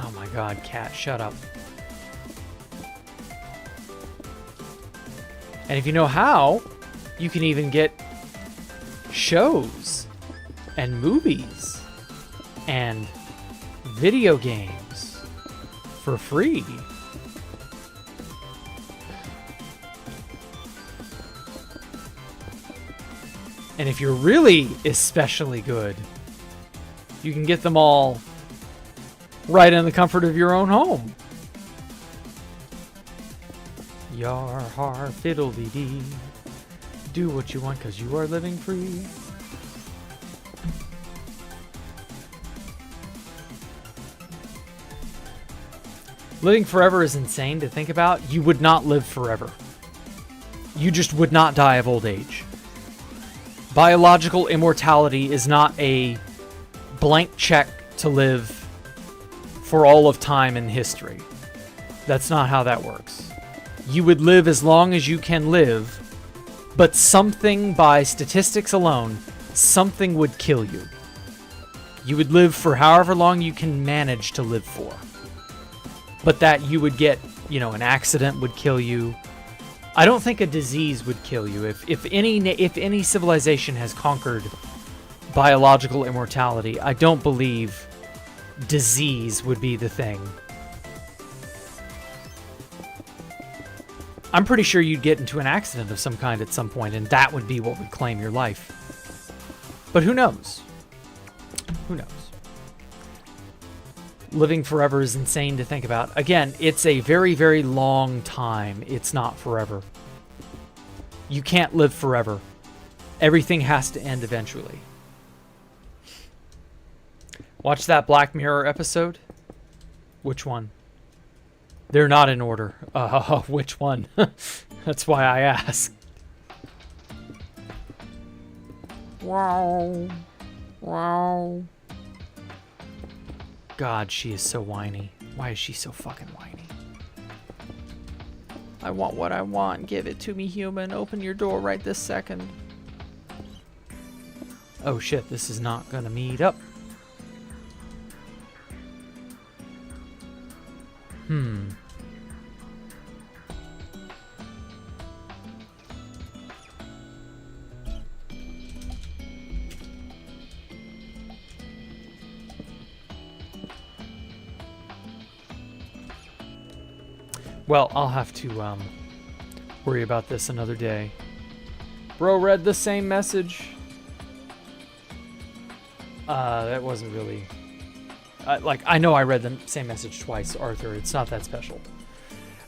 Oh my god, cat, shut up. And if you know how, you can even get shows and movies and video games for free. And if you're really especially good, you can get them all right in the comfort of your own home. Yar har fiddle-dee-dee. Do what you want because you are living free. Living forever is insane to think about. You would not live forever. You just would not die of old age. Biological immortality is not a blank check to live for all of time in history. That's not how that works. You would live as long as you can live, but something, by statistics alone, something would kill you. You would live for however long you can manage to live for. But that you would get, an accident would kill you. I don't think a disease would kill you. If any civilization has conquered biological immortality, I don't believe disease would be the thing. I'm pretty sure you'd get into an accident of some kind at some point, and that would be what would claim your life. But who knows? Who knows? Living forever is insane to think about. Again, it's a very, very long time. It's not forever. You can't live forever. Everything has to end eventually. Watch that Black Mirror episode? Which one? They're not in order. Which one? That's why I ask. Wow. Wow. God, she is so whiny. Why is she so fucking whiny? I want what I want. Give it to me, human. Open your door right this second. Oh shit, this is not gonna meet up. Well, I'll have to worry about this another day. Bro read the same message. That wasn't really... I know I read the same message twice, Arthur. It's not that special.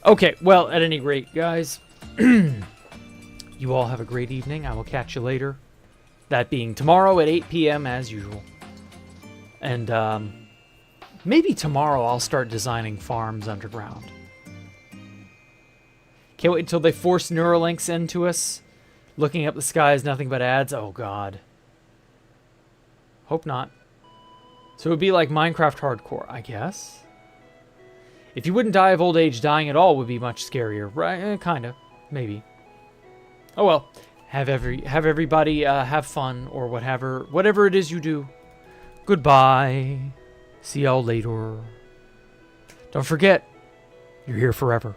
Okay, well, at any rate, guys, you all have a great evening. I will catch you later. That being tomorrow at 8 p.m. as usual. And maybe tomorrow I'll start designing farms underground. Can't wait until they force Neuralinks into us. Looking up the sky is nothing but ads. Oh, God. Hope not. So it would be like Minecraft hardcore, I guess. If you wouldn't die of old age, dying at all would be much scarier. Right? Kind of. Maybe. Oh, well. Have everybody have fun or whatever it is you do. Goodbye. See y'all later. Don't forget, you're here forever.